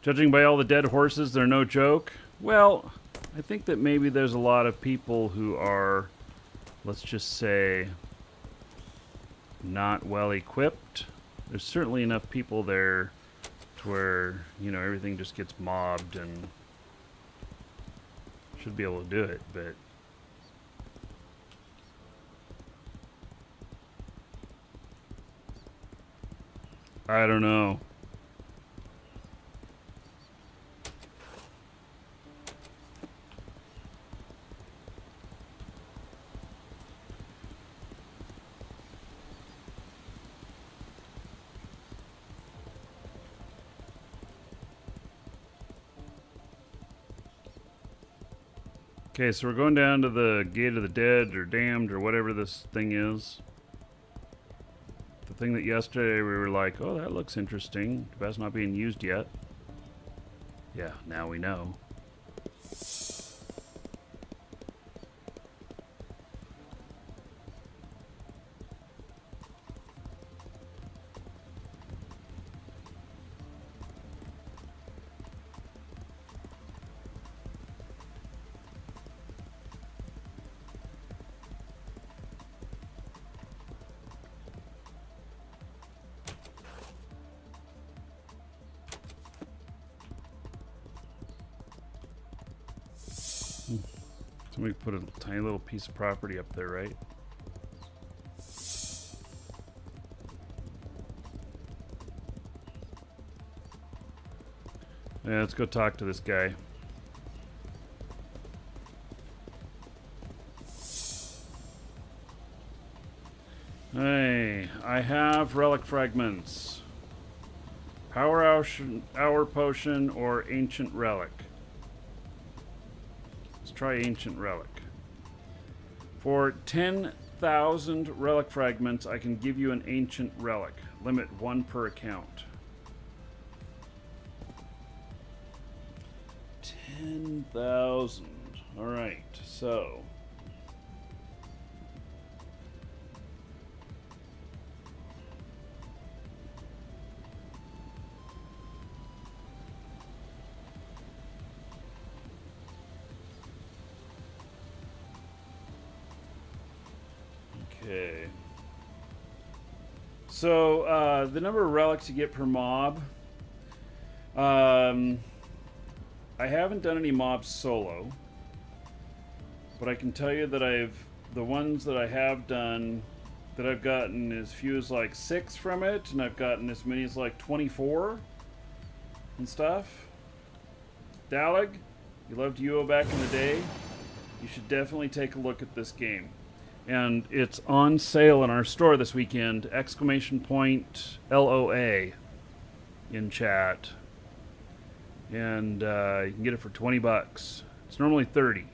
S1: Judging by all the dead horses, they're no joke. Well, I think that maybe there's a lot of people who are, let's just say, not well equipped. There's certainly enough people there to where, you know, everything just gets mobbed and should be able to do it, but I don't know. Okay, so we're going down to the Gate of the Dead or Damned or whatever this thing is. The thing that yesterday we were like, oh, that looks interesting. But that's not being used yet. Yeah, now we know. Somebody put a tiny little piece of property up there, right? Yeah, let's go talk to this guy. Hey, I have relic fragments. Power hour potion or ancient relic. Let's try ancient relic. For 10,000 relic fragments, I can give you an ancient relic. Limit 1 per account. 10,000. All right, so. Okay. So, the number of relics you get per mob. I haven't done any mobs solo, but I can tell you that the ones that I have done, that I've gotten as few as like 6 from it, and I've gotten as many as like 24 and stuff. Dalig, you loved UO back in the day. You should definitely take a look at this game. And it's on sale in our store this weekend. Exclamation point LOA in chat. And you can get it for 20 bucks. It's normally 30.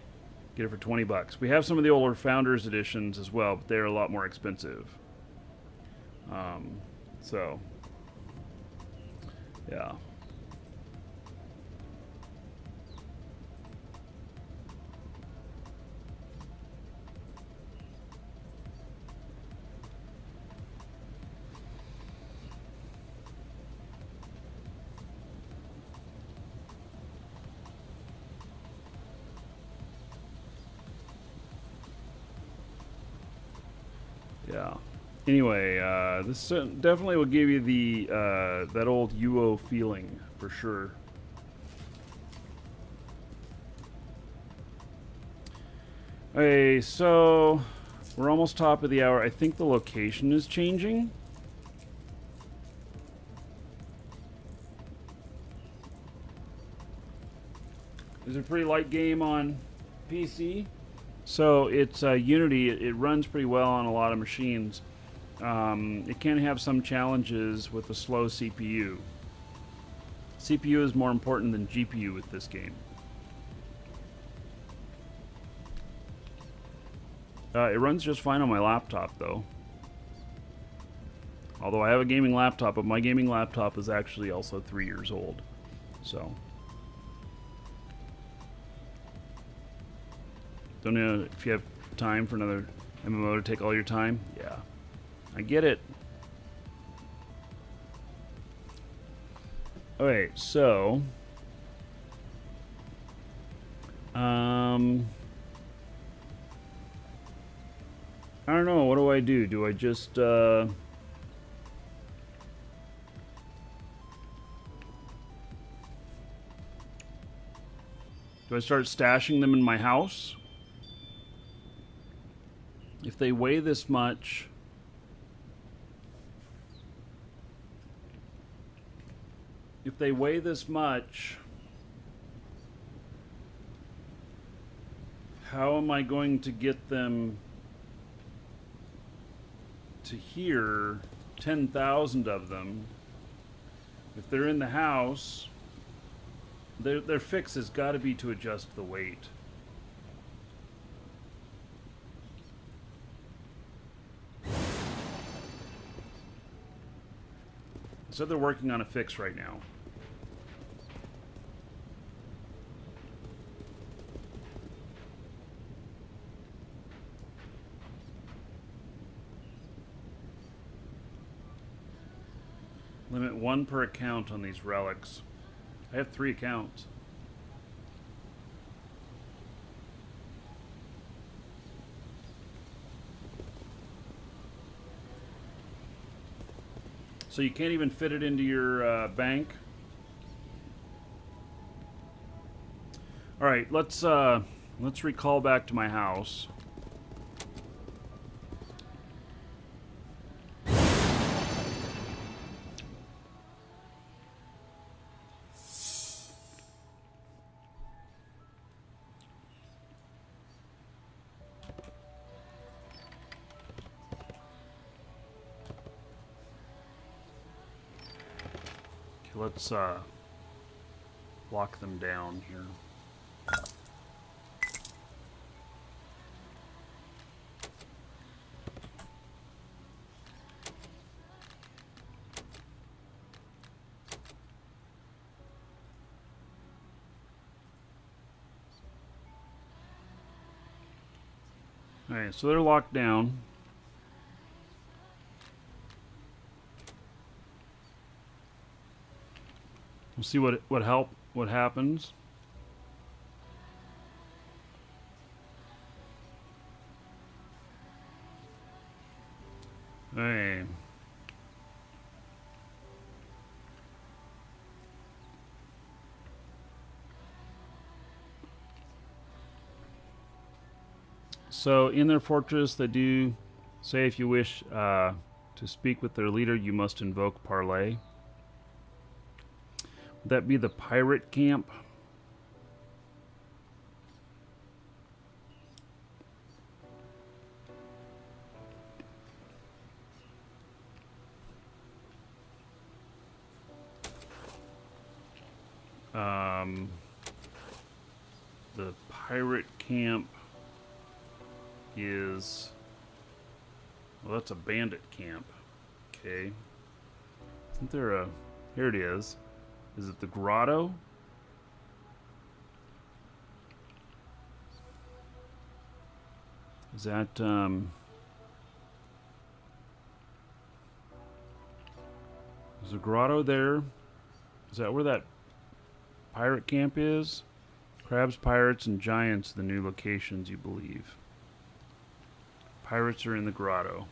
S1: Get it for 20 bucks. We have some of the older Founders editions as well, but they're a lot more expensive. So, yeah. Yeah. Anyway, this definitely will give you the that old UO feeling for sure. Okay, so we're almost top of the hour. I think the location is changing. It's a pretty light game on PC. So it's Unity. It runs pretty well on a lot of machines. It can have some challenges with a slow CPU. CPU is more important than GPU with this game. It runs just fine on my laptop, though. Although I have a gaming laptop, but my gaming laptop is actually also 3 years old. So. Don't know if you have time for another MMO to take all your time. Yeah, I get it. Okay, so I don't know. What do I do? Do I just do I start stashing them in my house? If they weigh this much, how am I going to get them to here, 10,000 of them? If they're in the house, their fix has got to be to adjust the weight. said they're working on a fix right now. Limit 1 per account on these relics. I have 3 accounts. So you can't even fit it into your bank. All right, let's recall back to my house. Let's lock them down here. Alright, so they're locked down. We'll see what happens. Hey. So in their fortress, they do say if you wish to speak with their leader, you must invoke Parley. Would that be the pirate camp? The pirate camp is... Well, that's a bandit camp. Okay. Isn't there a... Here it is. Is it the grotto? Is that, There's a grotto there. Is that where that pirate camp is? Crabs, pirates, and giants, the new locations, you believe. Pirates are in the grotto.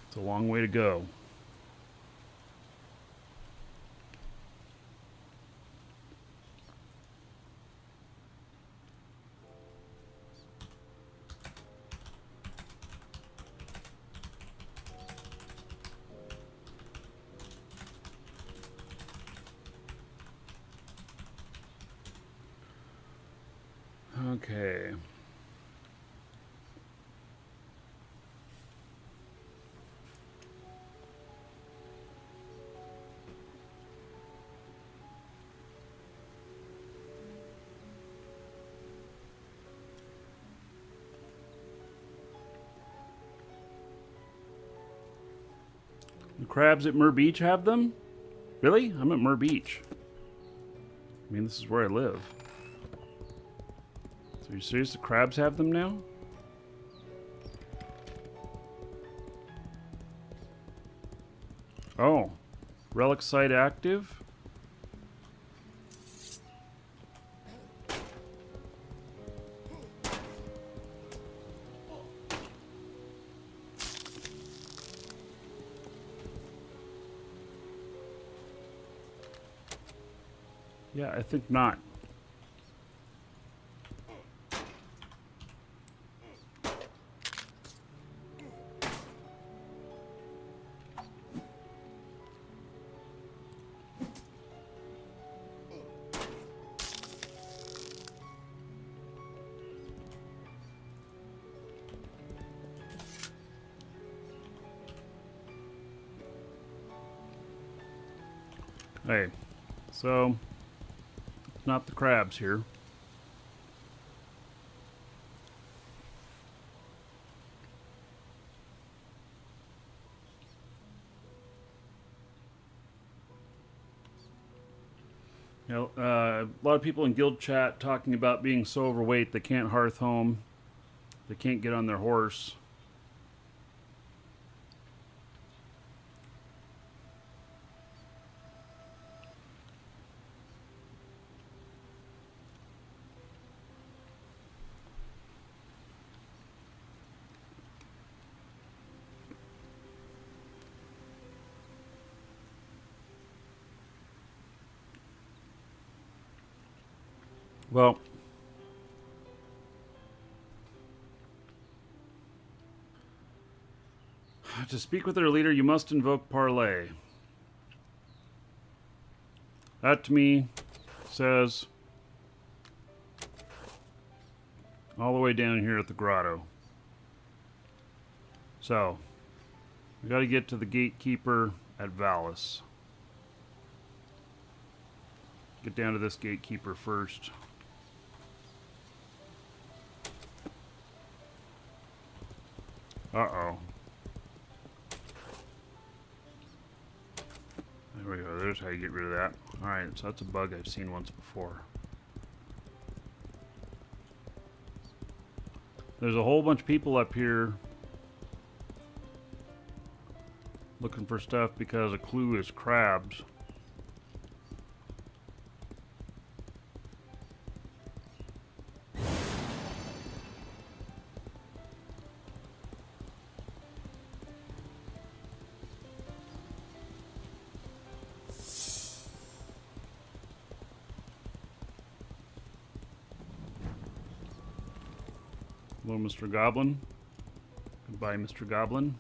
S1: It's a long way to go. Okay. The crabs at Mur Beach have them? Really? I'm at Mur Beach. I mean, this is where I live. So are you serious? The crabs have them now? Oh. Relic site active? Yeah, I think not. Hey, so it's not the crabs here. A lot of people in guild chat talking about being so overweight they can't hearth home. They can't get on their horse. Well, to speak with their leader, you must invoke Parley. That to me says all the way down here at the grotto. So, we got to get to the gatekeeper at Valis. Get down to this gatekeeper first. Uh-oh. There we go. There's how you get rid of that. Alright, so that's a bug I've seen once before. There's a whole bunch of people up here looking for stuff because a clue is crabs. Hello, Mr. Goblin. Goodbye, Mr. Goblin.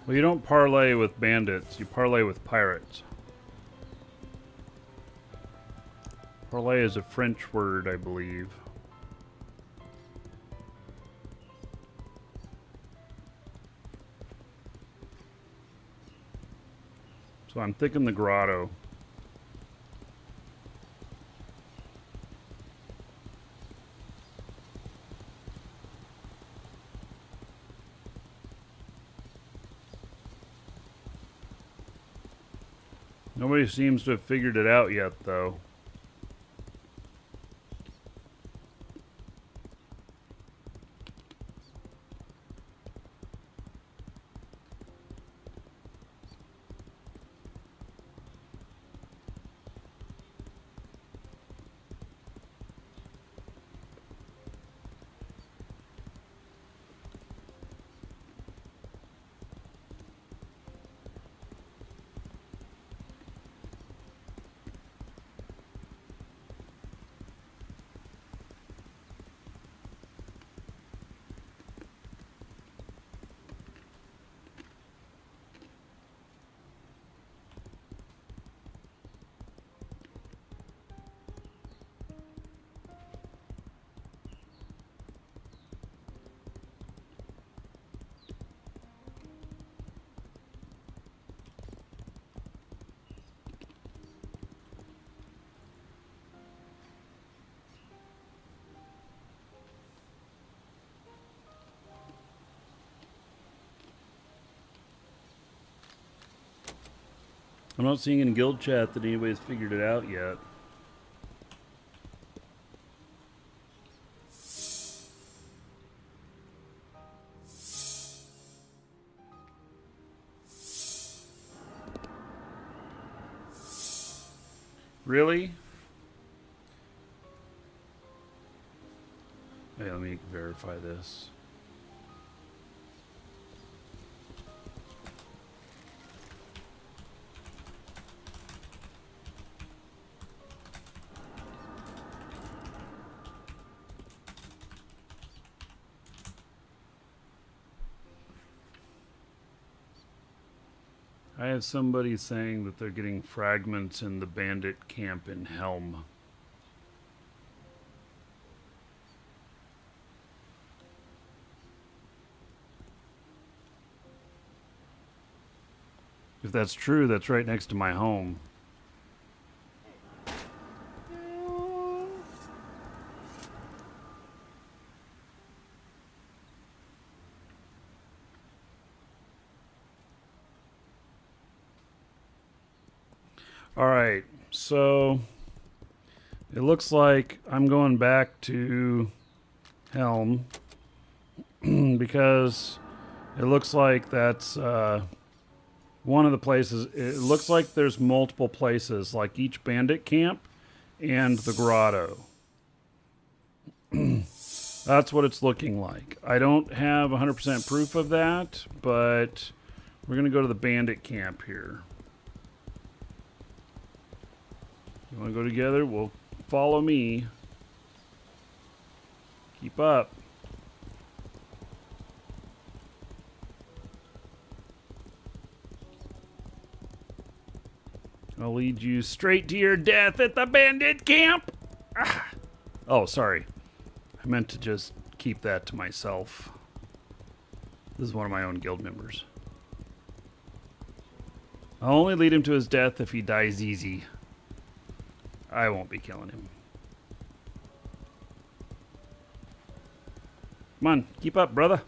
S1: Well, you don't parlay with bandits, you parlay with pirates. Parlay is a French word, I believe. So I'm thinking the grotto. Nobody seems to have figured it out yet, though. I'm not seeing in guild chat that anybody's figured it out yet. Really? Hey, let me verify this. I have somebody saying that they're getting fragments in the bandit camp in Helm. If that's true, that's right next to my home. All right, so it looks like I'm going back to Helm because it looks like that's one of the places. It looks like there's multiple places, like each bandit camp and the grotto. That's what it's looking like. I don't have 100% proof of that, but we're going to go to the bandit camp here. You want to go together? Well, follow me. Keep up. I'll lead you straight to your death at the bandit camp. Ah. Oh, sorry. I meant to just keep that to myself. This is one of my own guild members. I'll only lead him to his death if he dies easy. I won't be killing him. Come on, keep up, brother.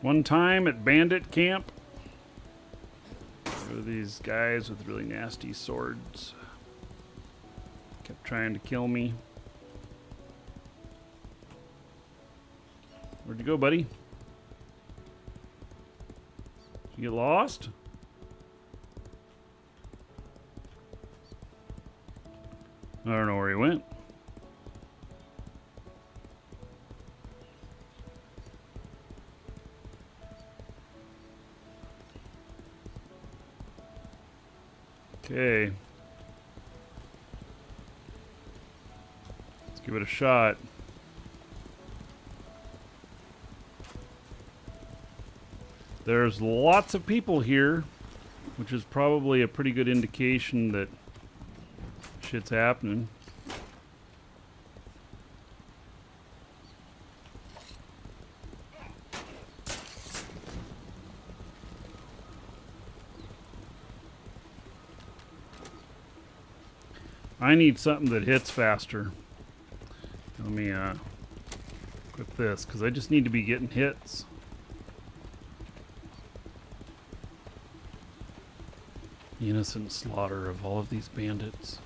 S1: One time at bandit camp, there were these guys with really nasty swords. Kept trying to kill me. Where'd you go, buddy? Did you get lost? I don't know where he went. Okay. Let's give it a shot. There's lots of people here, which is probably a pretty good indication that shit's happening. I need something that hits faster. Let me equip this, because I just need to be getting hits. The innocent slaughter of all of these bandits.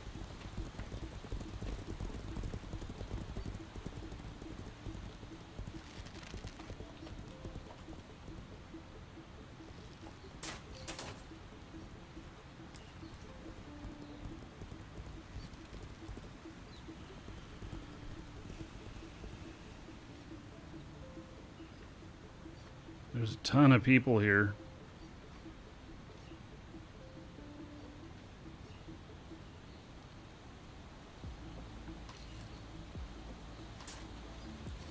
S1: There's a ton of people here.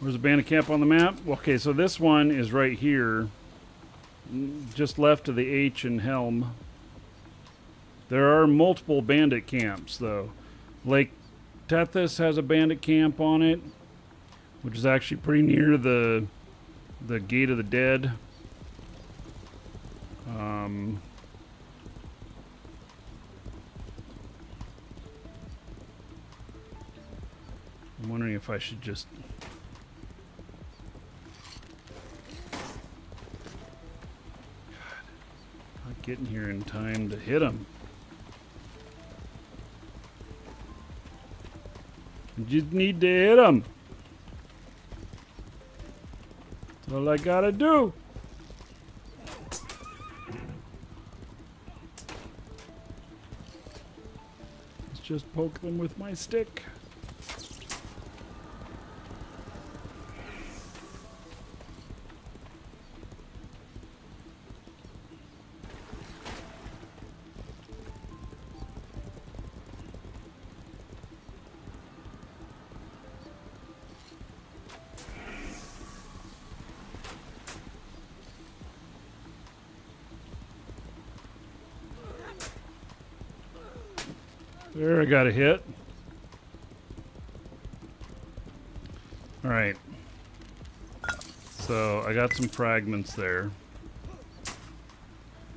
S1: Where's the bandit camp on the map? Okay, so this one is right here, just left of the H in Helm. There are multiple bandit camps, though. Lake Tethys has a bandit camp on it, which is actually pretty near the Gate of the Dead. I'm wondering if I should just... Not getting here in time to hit him. You just need to hit him. That's all I gotta do. just poke them with my stick. There, I got a hit. All right. So I got some fragments there.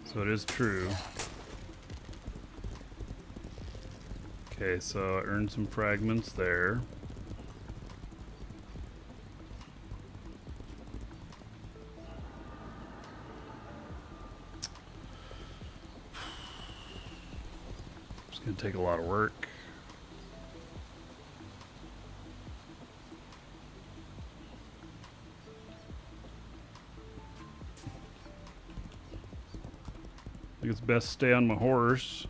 S1: So it is true. Okay, so I earned some fragments there. It's gonna take a lot of work. I think it's best to stay on my horse.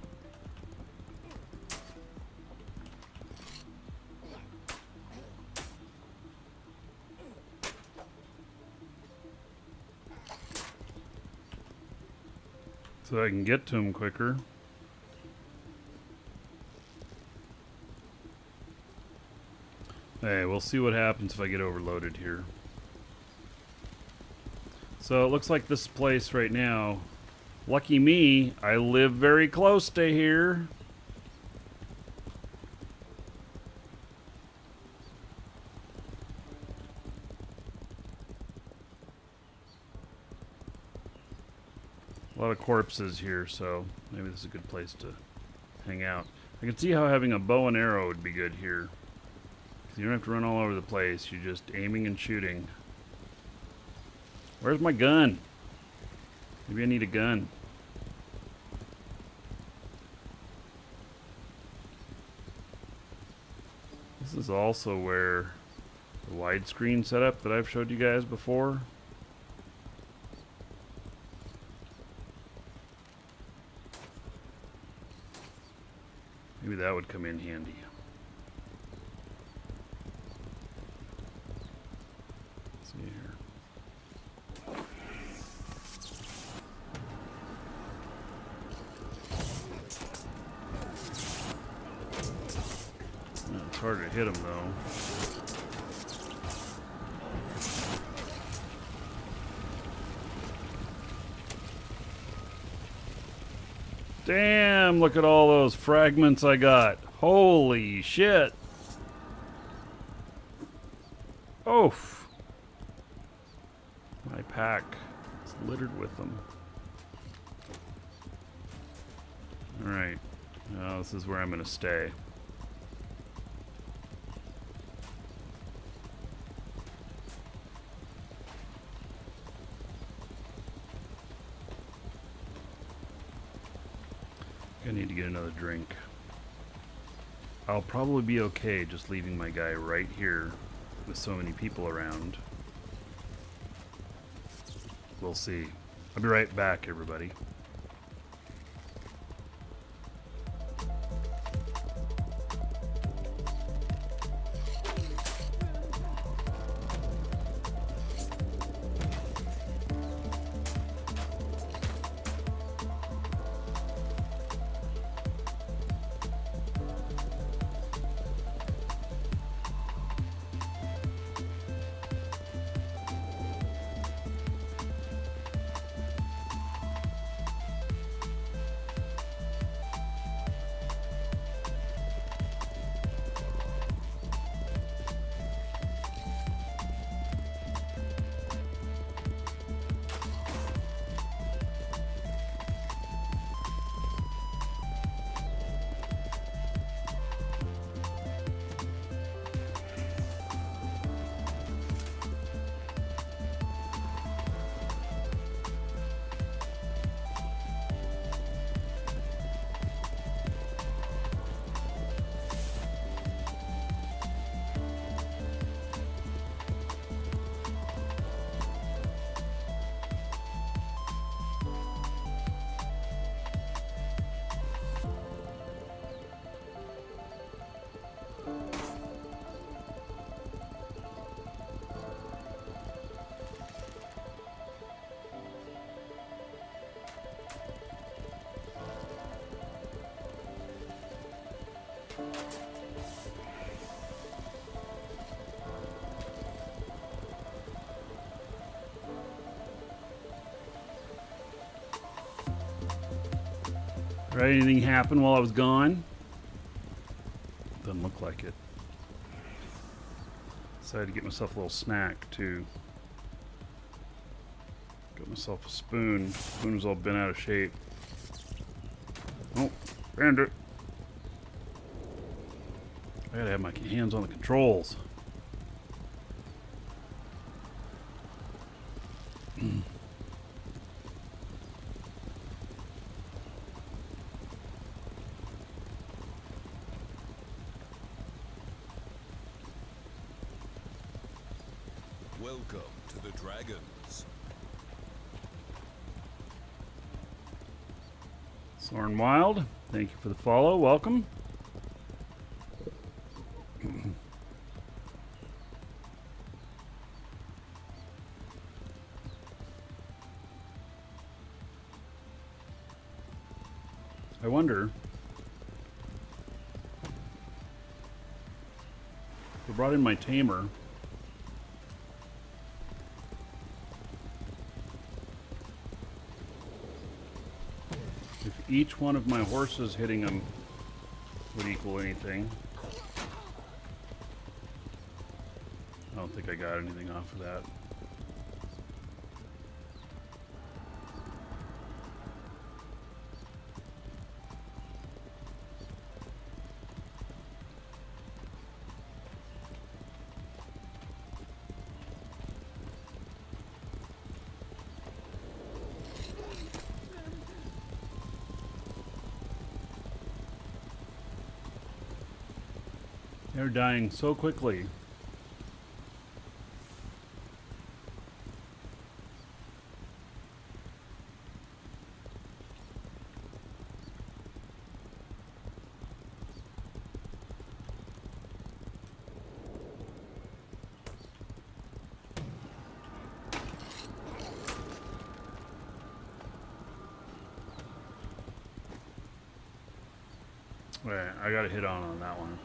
S1: So I can get to him quicker. Hey, we'll see what happens if I get overloaded here. So it looks like this place right now, lucky me, I live very close to here. A lot of corpses here, so maybe this is a good place to hang out. I can see how having a bow and arrow would be good here. You don't have to run all over the place. You're just aiming and shooting. Where's my gun? Maybe I need a gun. This is also where the widescreen setup that I've showed you guys before. Maybe that would come in handy. Let's see here. It's hard to hit him though. Damn, look at all those fragments I got. Holy shit. Oof. My pack is littered with them. Alright. Now this is where I'm going to stay. I need to get another drink. I'll probably be okay just leaving my guy right here with so many people around. We'll see. I'll be right back, everybody. Right? Anything happen while I was gone? Doesn't look like it. Decided to get myself a little snack too. Got myself a spoon. Spoon was all bent out of shape. Oh, Bandit. I gotta have my hands on the controls.
S2: Welcome to the Dragons.
S1: Soren Wild, thank you for the follow. Welcome. I wonder if I brought in my tamer. If each one of my horses hitting them would equal anything. I don't think I got anything off of that. They're dying so quickly. Wait, I got a hit on that one.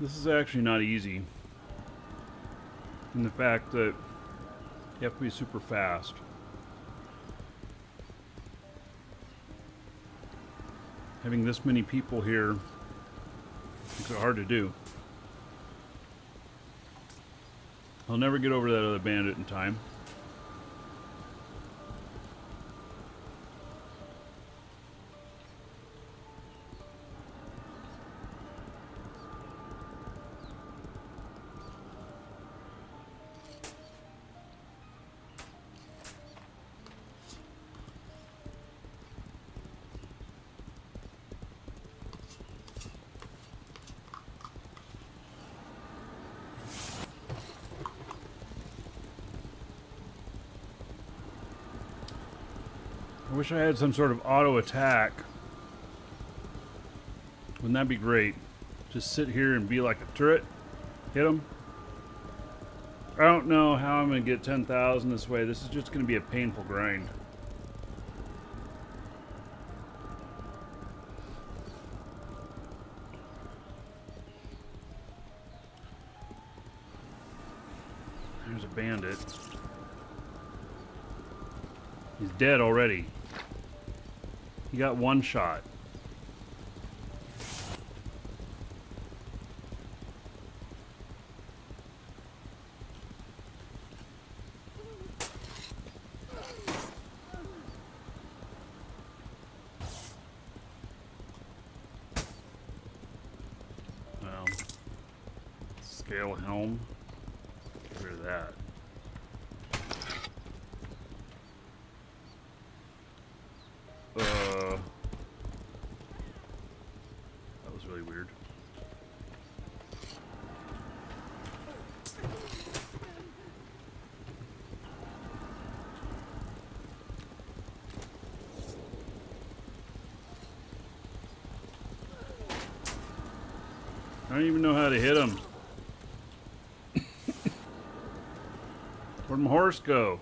S1: This is actually not easy. In the fact that you have to be super fast. Having this many people here makes it hard to do. I'll never get over that other bandit in time. I wish I had some sort of auto attack. Wouldn't that be great? Just sit here and be like a turret. Hit them. I don't know how I'm going to get 10,000 this way. This is just going to be a painful grind. There's a bandit. He's dead already. He got one shot. Well, scale helm. Get rid of that. That was really weird. I don't even know how to hit him. Where'd my horse go?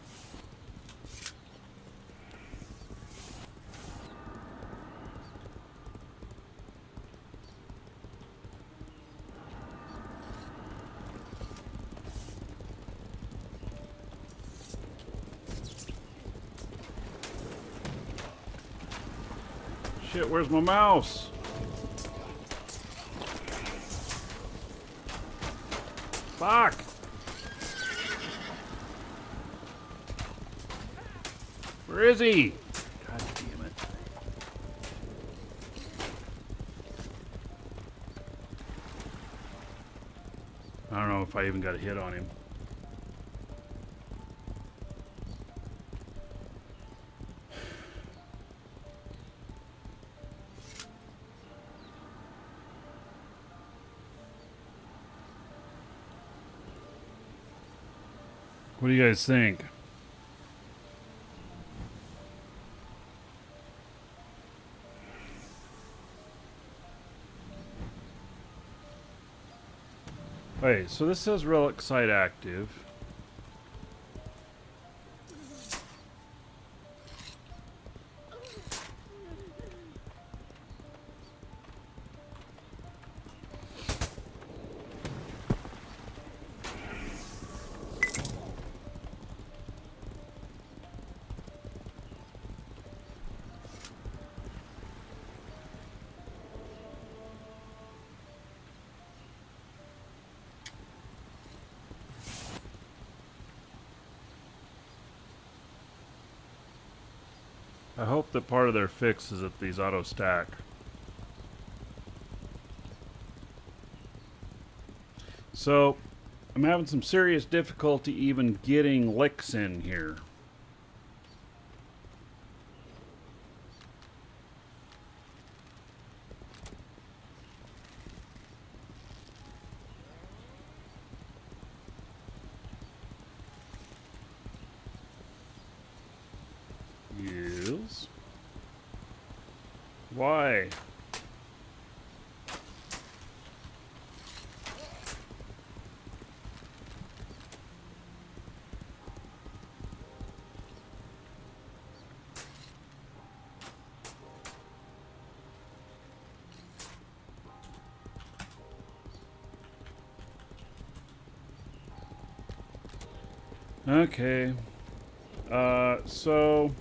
S1: Shit, where's my mouse? Fuck! Where is he? God damn it. I don't know if I even got a hit on him. What do you guys think? Wait, so this says relic site active. I hope that part of their fix is that these auto stack. So, I'm having some serious difficulty even getting licks in here. Yes. Why? Okay. So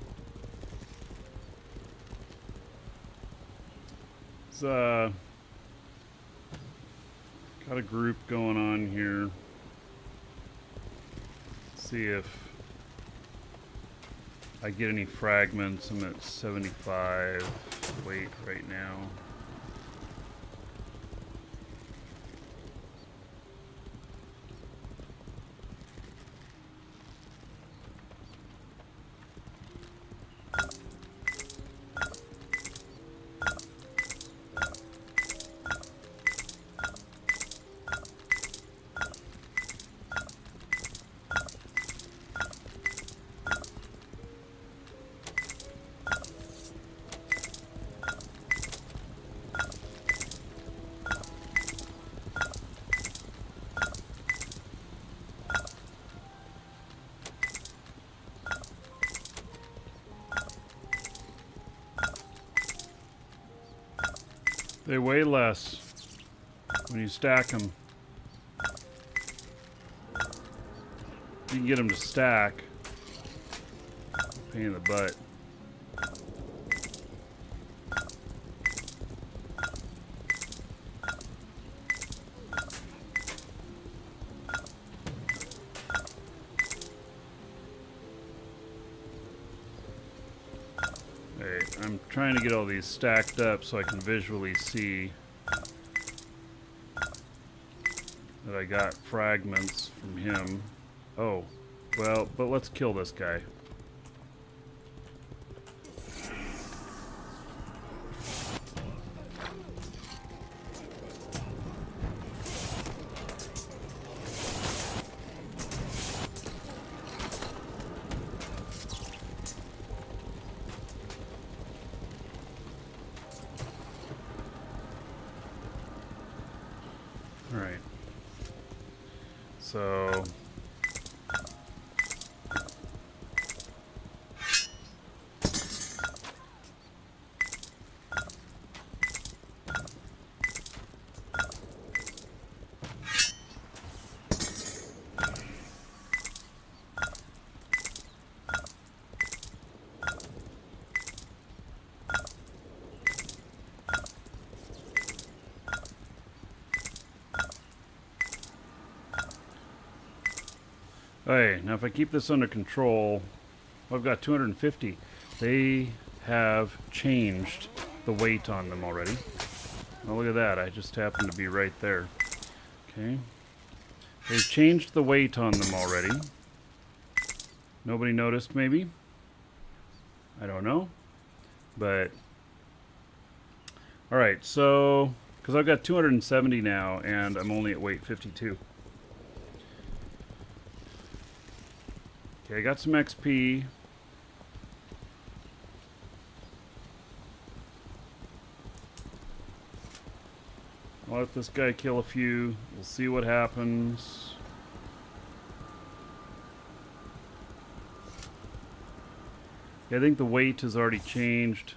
S1: it's got a group going on here. See if I get any fragments. I'm at 75 weight right now. They weigh less when you stack them. You can get them to stack. Pain in the butt. I'm trying to get all these stacked up so I can visually see that I got fragments from him. Oh, well, but let's kill this guy. So okay, now if I keep this under control, I've got 250. They have changed the weight on them already. Oh, look at that. I just happened to be right there. Okay. They've changed the weight on them already. Nobody noticed, maybe? I don't know. But, alright, so, because I've got 270 now, and I'm only at weight 52. Okay, I got some XP. I'll let this guy kill a few. We'll see what happens. Okay, I think the weight has already changed.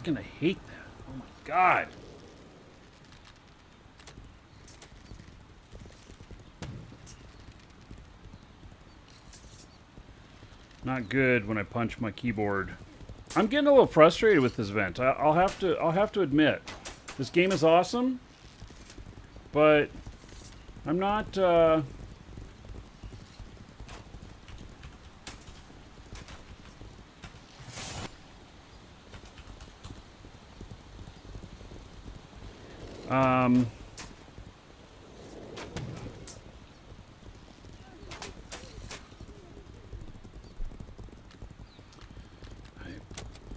S1: I hate that. Oh my god. Not good when I punch my keyboard. I'm getting a little frustrated with this event. I'll have to admit, this game is awesome, but I'm not.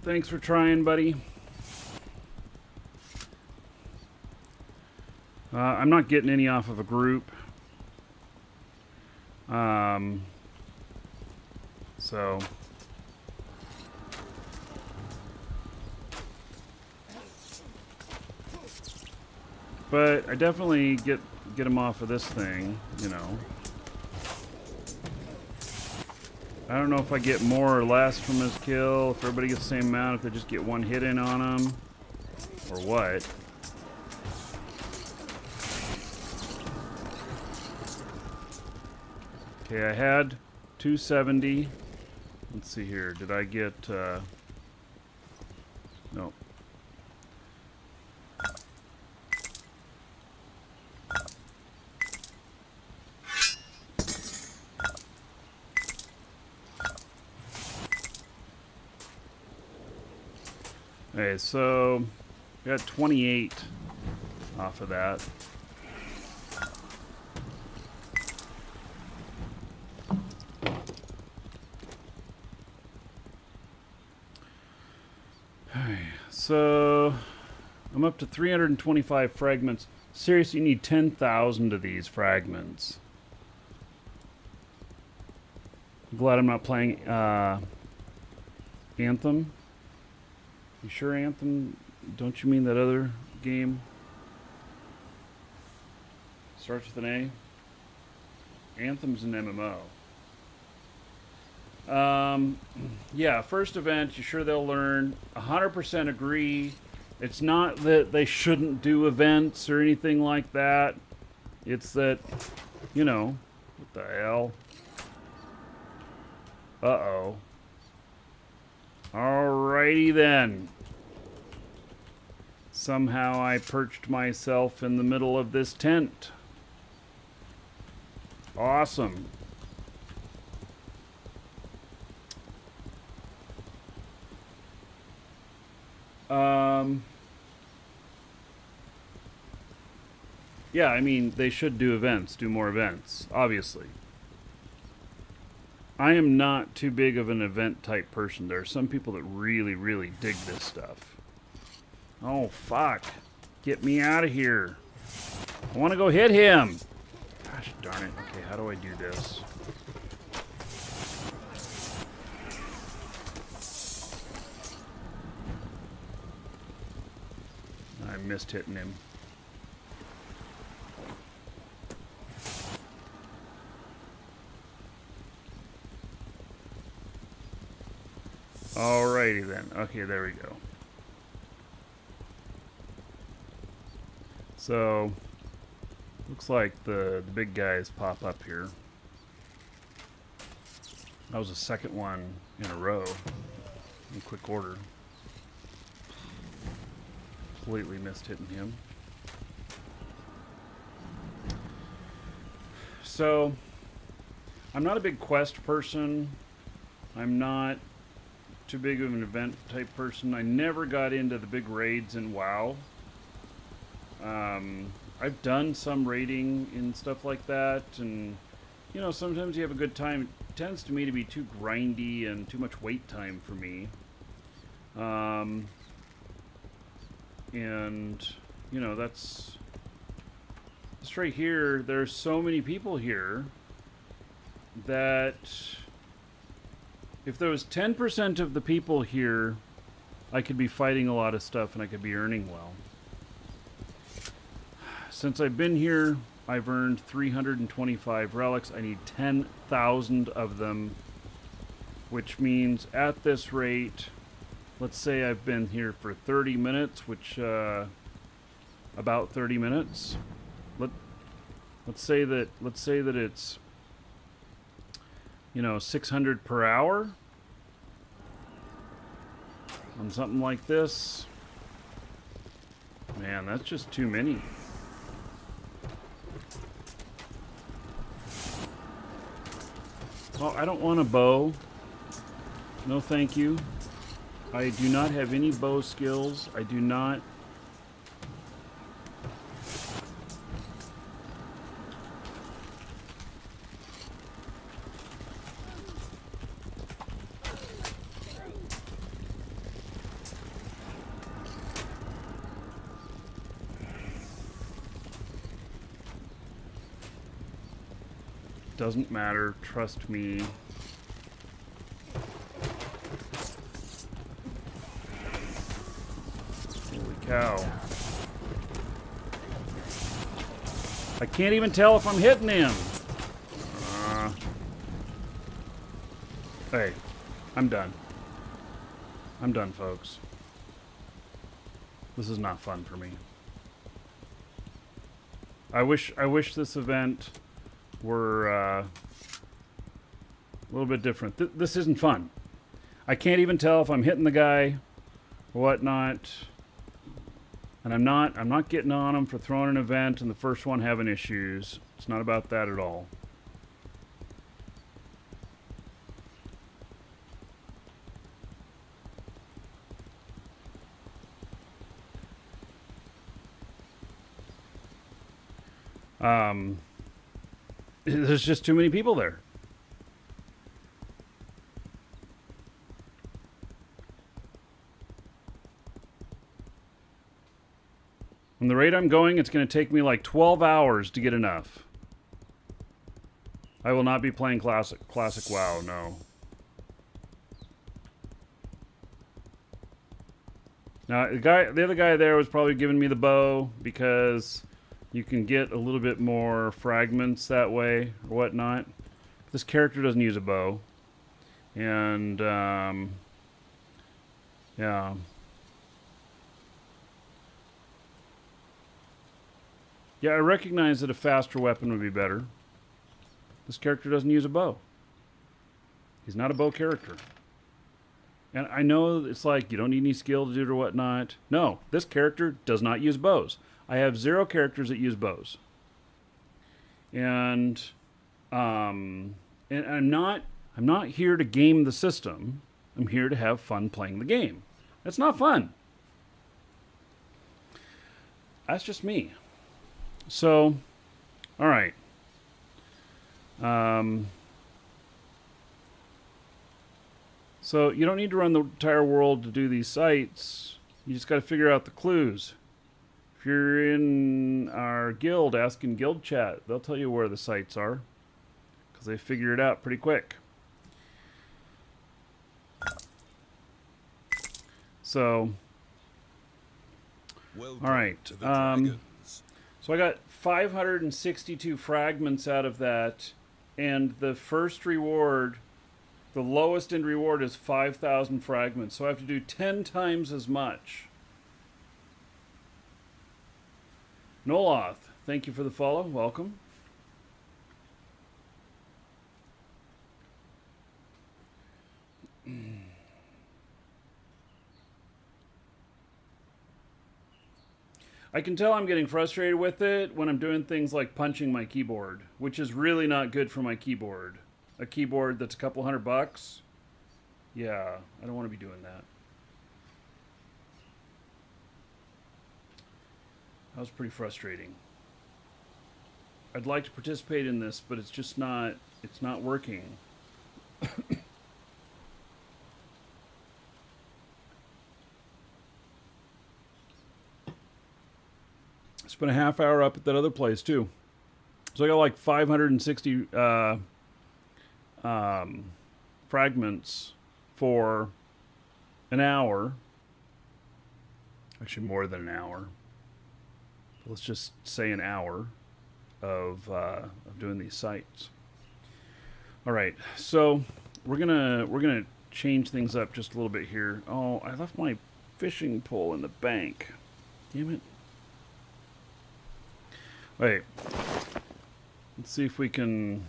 S1: Thanks for trying, buddy. I'm not getting any off of a group. So but I definitely get him off of this thing, you know. I don't know if I get more or less from his kill, if everybody gets the same amount, if they just get one hit in on him, or what. Okay, I had 270. Let's see here. Did I get... no. Okay, so we got 28 off of that. Okay, so I'm up to 325 fragments. Seriously, you need 10,000 of these fragments. I'm glad I'm not playing Anthem. You sure, Anthem? Don't you mean that other game? Starts with an A? Anthem's an MMO. Yeah, first event, you sure they'll learn. 100% agree. It's not that they shouldn't do events or anything like that. It's that, you know, what the hell? Uh-oh. Alrighty then. Somehow I perched myself in the middle of this tent. Awesome. Um, yeah, I mean, they should do events, do more events, obviously. I am not too big of an event type person. There are some people that really, really dig this stuff. Oh, fuck. Get me out of here. I want to go hit him. Gosh darn it. Okay, how do I do this? I missed hitting him. Alrighty then. Okay, there we go. So, looks like the big guys pop up here. That was the second one in a row in quick order. Completely missed hitting him. So, I'm not a big quest person. I'm not too big of an event type person. I never got into the big raids in WoW. I've done some raiding and stuff like that, and you know, sometimes you have a good time. It tends to me to be too grindy and too much wait time for me. And you know, that's right here. There's so many people here that if there was 10% of the people here, I could be fighting a lot of stuff and I could be earning well. Since I've been here, I've earned 325 relics. I need 10,000 of them, which means at this rate, let's say I've been here for 30 minutes, which about 30 minutes. Let's say that it's, you know, 600 per hour on something like this. Man, that's just too many. Well, I don't want a bow. No, thank you. I do not have any bow skills. I do not. Doesn't matter, trust me. Holy cow. I can't even tell if I'm hitting him. Hey, I'm done. I'm done, folks. This is not fun for me. I wish this event were a little bit different. This isn't fun. I can't even tell if I'm hitting the guy or whatnot, and I'm not getting on him for throwing an event and the first one having issues. It's not about that at all. There's just too many people there. From the rate I'm going, it's going to take me like 12 hours to get enough. I will not be playing classic WoW, no. Now, the other guy there was probably giving me the bow because you can get a little bit more fragments that way or whatnot. This character doesn't use a bow. And, yeah. Yeah, I recognize that a faster weapon would be better. This character doesn't use a bow. He's not a bow character. And I know it's like you don't need any skill to do it or whatnot. No, this character does not use bows. I have 0 characters that use bows. And I'm not here to game the system. I'm here to have fun playing the game. That's not fun. that's just me. So, all right. So you don't need to run the entire world to do these sites. You just got to figure out the clues. If you're in our guild, asking guild chat, they'll tell you where the sites are, because they figure it out pretty quick. So,
S2: Welcome
S1: all right.
S2: to the dragons.
S1: So I got 562 fragments out of that, and the first reward, the lowest end reward, is 5,000 fragments. So I have to do 10 times as much. Noloth, thank you for the follow. Welcome. I can tell I'm getting frustrated with it when I'm doing things like punching my keyboard, which is really not good for my keyboard. A keyboard that's a couple $100. Yeah, I don't want to be doing that. That was pretty frustrating. I'd like to participate in this, but it's just not, it's not working. Spent a half hour up at that other place too. So I got like 560 fragments for an hour. Actually more than an hour. Let's just say an hour of doing these sites. All right, so we're gonna change things up just a little bit here. Oh, I left my fishing pole in the bank. Damn it. Wait. Let's see if we can.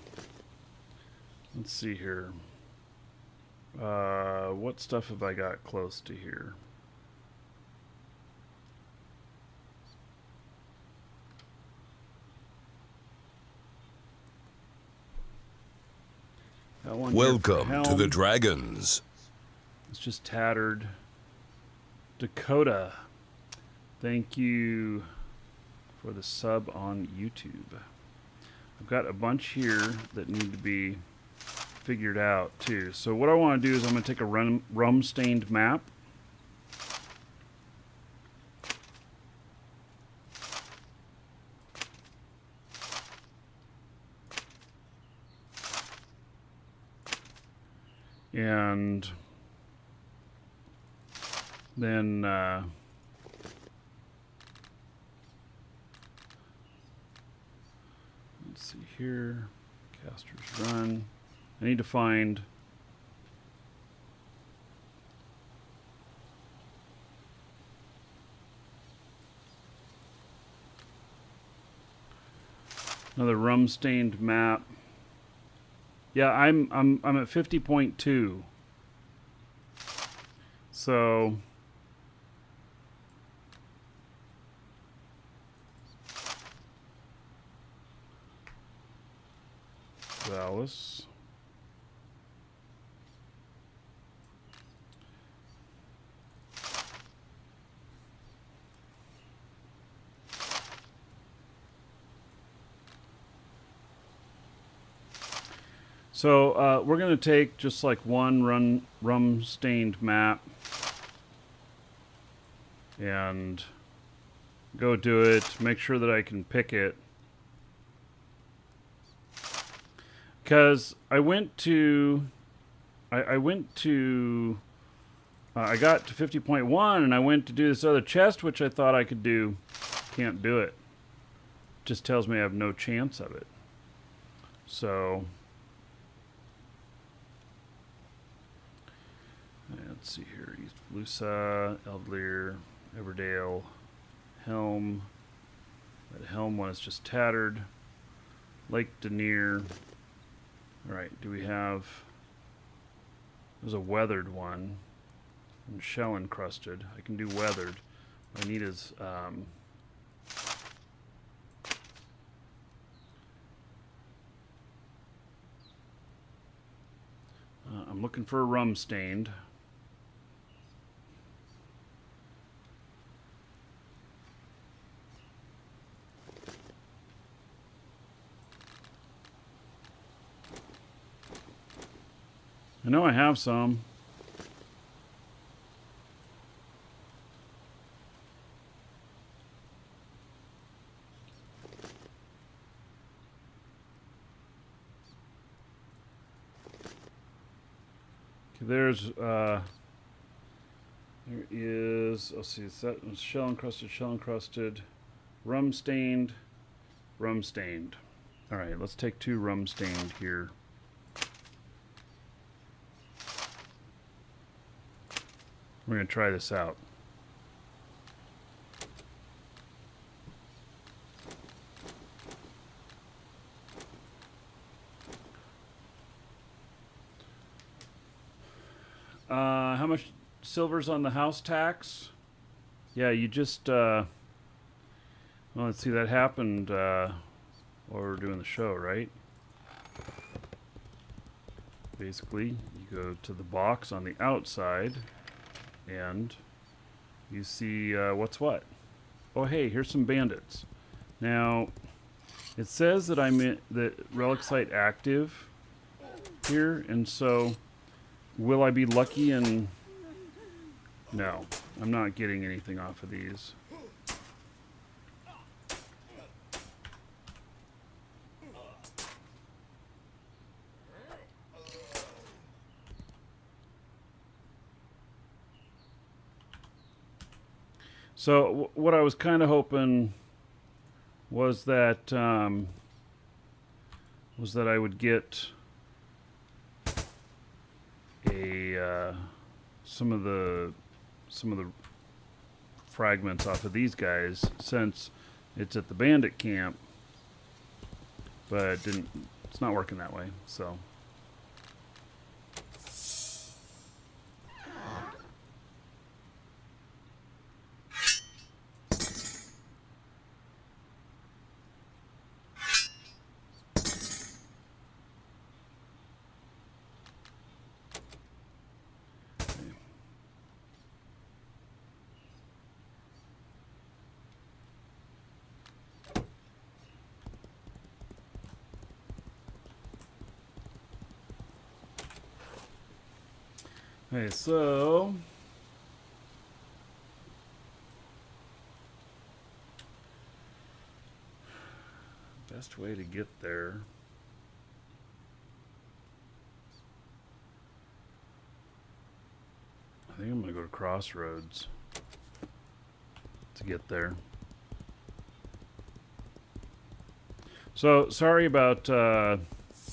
S1: Let's see here. What stuff have I got close to here?
S2: Welcome to the dragons.
S1: It's just tattered. Dakota, thank you for the sub on YouTube. I've got a bunch here that need to be figured out too. So what I want to do is I'm going to take a rum stained map. And then let's see here, casters run. I need to find another rum stained map. Yeah, I'm at 50.2. So Dallas. So we're going to take just like one rum stained map and go do it, make sure that I can pick it. Because I got to 50.1 and I went to do this other chest, which I thought I could do. Can't do it. Just tells me I have no chance of it. So let's see here. East Lusa, Eldlear, Everdale, Helm. That Helm one is just tattered. Lake Denier. Alright, do we have... There's a weathered one. And shell encrusted. I can do weathered. What I need is... I'm looking for a rum stained. I know I have some. There is, let's see, it's that shell encrusted, rum stained. All right, let's take 2 rum stained here. We're going to try this out. How much silver's on the house tax? Yeah, you just, well, let's see, that happened while we were doing the show, right? Basically, you go to the box on the outside, and you see what's what. Oh, hey, here's some bandits. Now, it says that I'm in the relic site active here, and so will I be lucky and... No, I'm not getting anything off of these. So what I was kind of hoping was that I would get a some of the fragments off of these guys, since it's at the bandit camp, but it's not working that way. So okay, so best way to get there. I think I'm gonna go to Crossroads to get there. So sorry about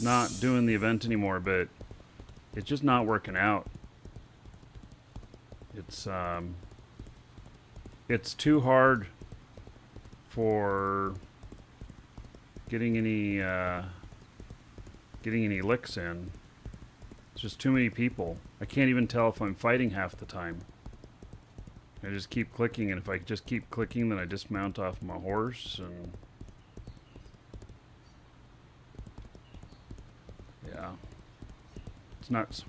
S1: not doing the event anymore, but it's just not working out. It's too hard for getting any licks in. It's just too many people. I can't even tell if I'm fighting half the time. I just keep clicking, and if I just keep clicking, then I dismount off my horse, and yeah, it's nuts.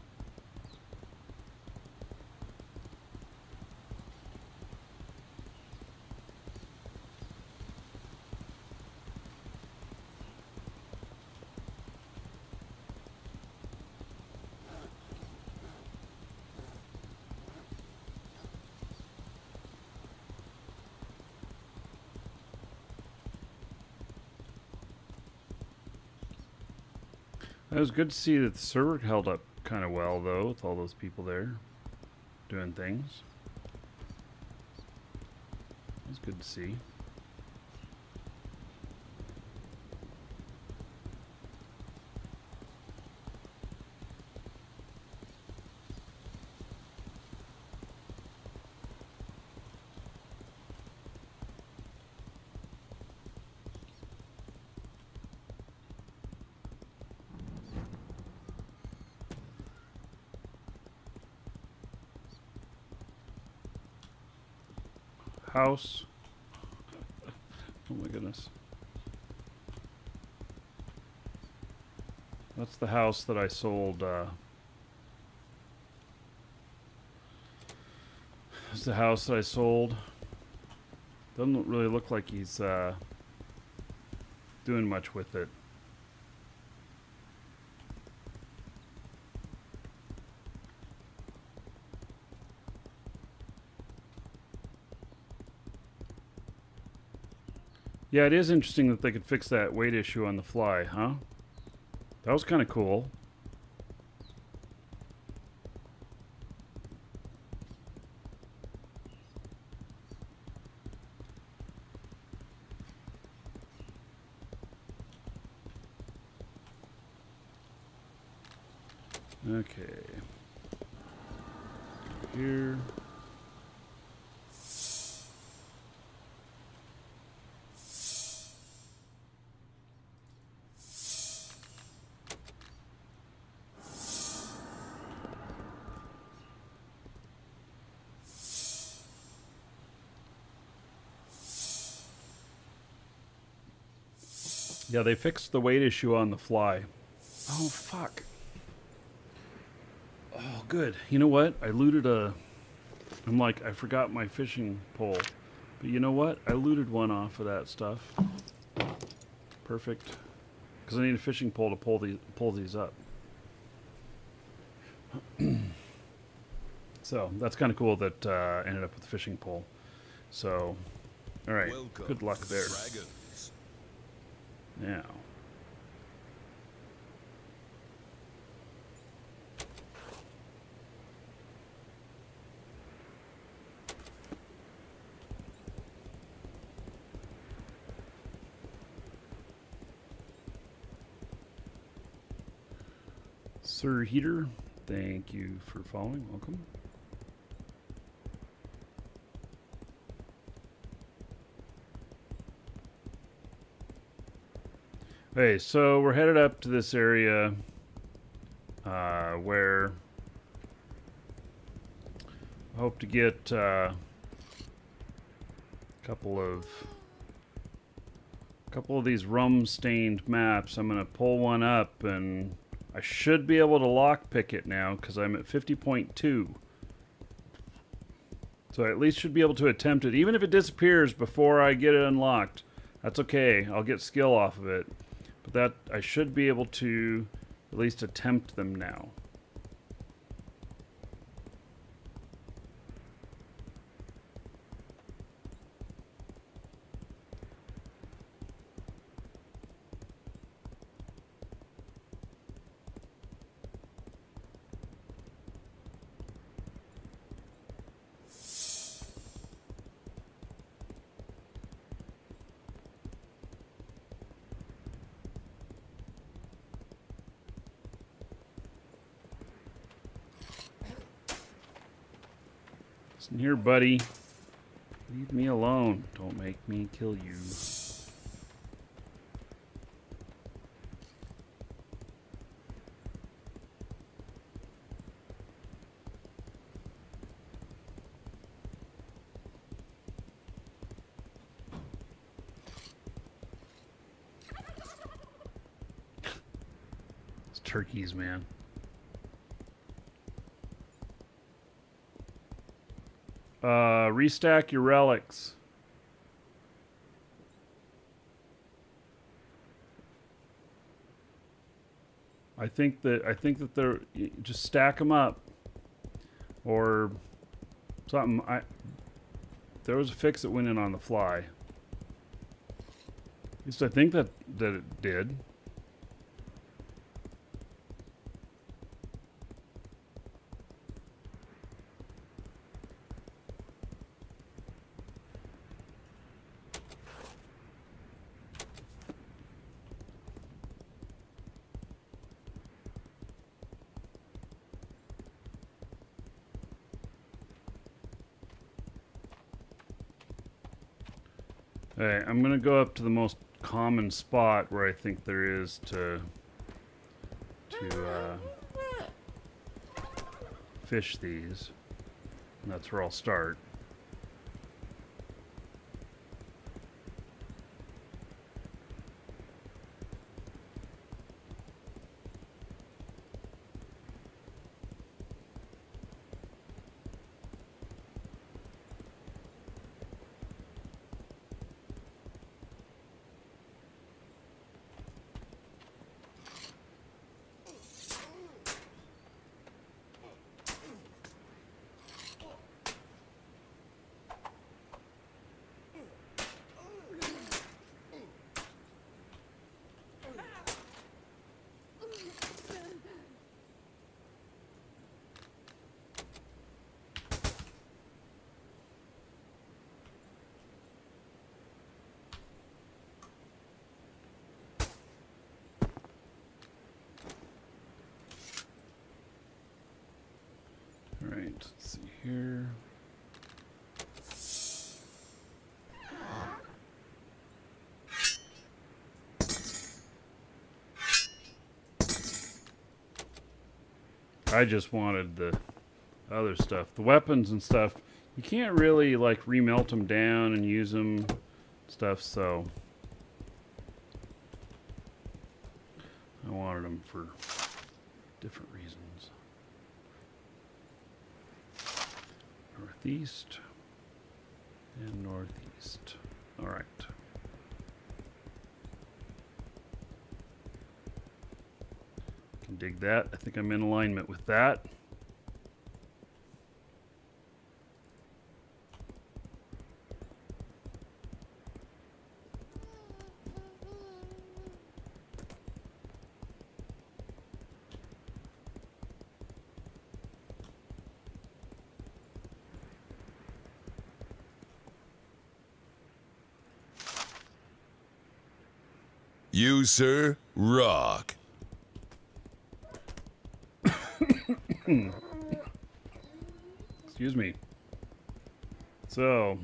S1: It was good to see that the server held up kind of well, though, with all those people there doing things. It was good to see. House. Oh my goodness. That's the house that I sold. That's the house that I sold. Doesn't really look like he's doing much with it. Yeah, it is interesting that they could fix that weight issue on the fly, huh? That was kind of cool. Okay. Here. Yeah, they fixed the weight issue on the fly. Oh, fuck. Oh, good. You know what? I looted a... I'm like, I forgot my fishing pole. But you know what? I looted one off of that stuff. Perfect. Because I need a fishing pole to pull these up. So, that's kind of cool that I ended up with the fishing pole. So, alright. Good luck there.
S2: Dragons.
S1: Now. Sir Heater, thank you for following. Welcome. Okay, so we're headed up to this area where I hope to get a couple of these rum-stained maps. I'm going to pull one up, and I should be able to lockpick it now because I'm at 50.2. So I at least should be able to attempt it. Even if it disappears before I get it unlocked, that's okay. I'll get skill off of it. But that I should be able to at least attempt them now. Listen here, buddy. Leave me alone. Don't make me kill you. It's turkeys, man. Restack your relics. I think that they're just stack them up or something. There was a fix that went in on the fly. At least I think that it did. Okay, I'm gonna go up to the most common spot where I think there is to fish these. And that's where I'll start. let's see here. I just wanted the other stuff. The weapons and stuff, you can't really like remelt them down and use them stuff, so I wanted them for different reasons. Northeast and northeast. All right. Can dig that. I think I'm in alignment with that.
S2: You, sir, rock.
S1: Excuse me. So,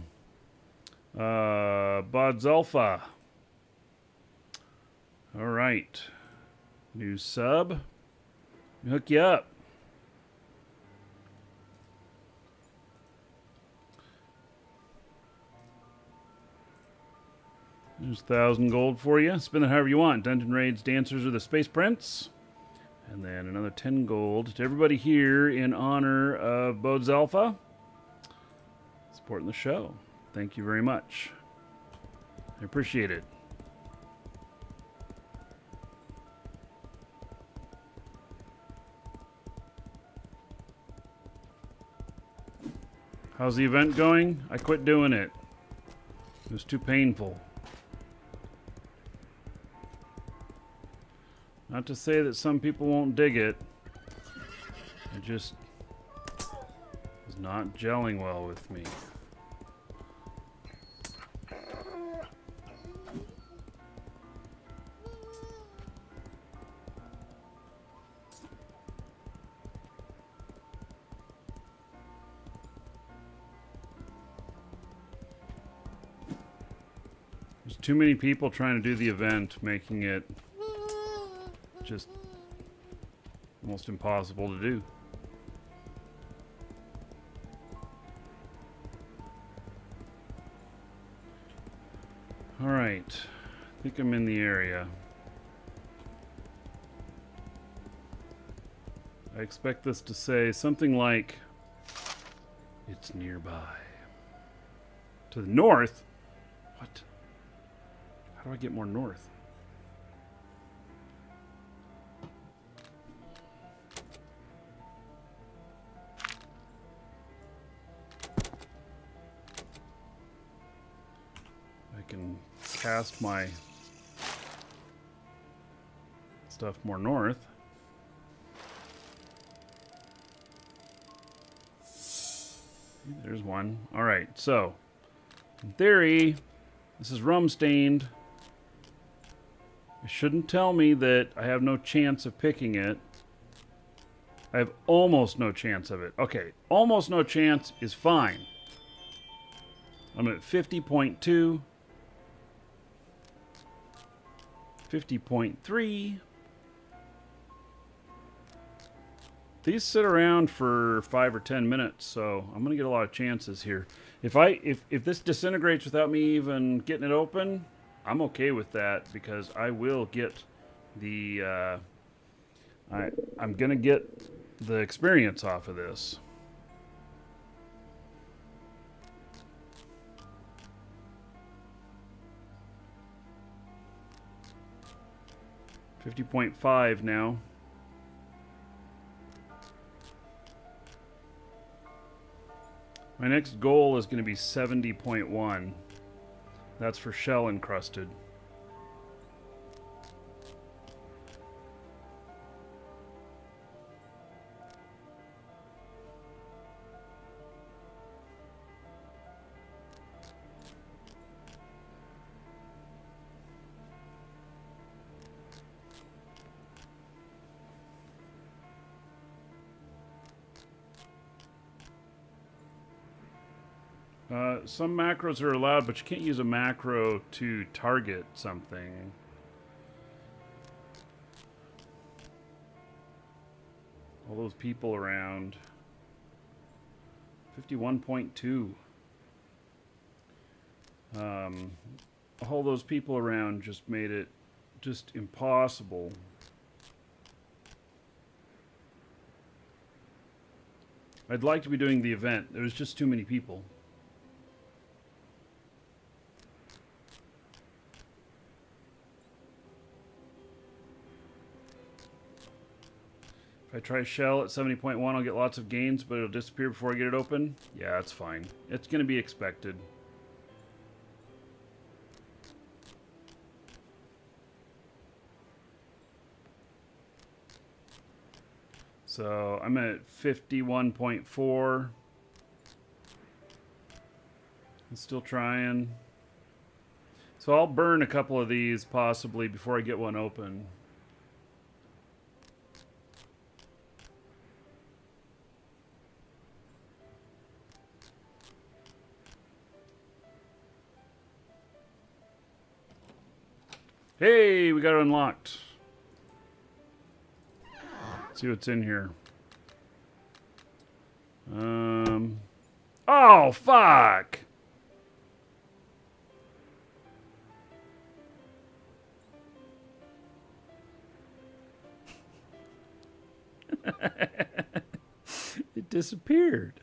S1: Bodzalpha. All right. New sub. Hook you up. There's 1,000 gold for you. Spend it however you want. Dungeon raids, dancers, or the Space Prince. And then another 10 gold to everybody here in honor of Bodzalpha. Supporting the show. Thank you very much. I appreciate it. How's the event going? I quit doing it. It was too painful. Not to say that some people won't dig it. It just is not gelling well with me. There's too many people trying to do the event, making it just almost impossible to do. All right, I think I'm in the area. I expect this to say something like, it's nearby. To the north? What? How do I get more north? Cast my stuff more north. There's one. All right, so in theory, this is rum stained. It shouldn't tell me that I have no chance of picking it. I have almost no chance of it. Okay, almost no chance is fine. I'm at 50.2. 50.3. These sit around for 5 or 10 minutes, so I'm gonna get a lot of chances here. If this disintegrates without me even getting it open, I'm okay with that because I will get the I'm gonna get the experience off of this. $50.5 now. My next goal is going to be 70.1. That's for shell encrusted. Some macros are allowed, but you can't use a macro to target something. All those people around. 51.2. All those people around just made it just impossible. I'd like to be doing the event. There's just too many people. If I try shell at 70.1, I'll get lots of gains, but it'll disappear before I get it open. Yeah, that's fine. It's going to be expected. So I'm at 51.4. I'm still trying. So I'll burn a couple of these possibly before I get one open. Hey, we got it unlocked. Let's see what's in here. Oh, fuck! It disappeared.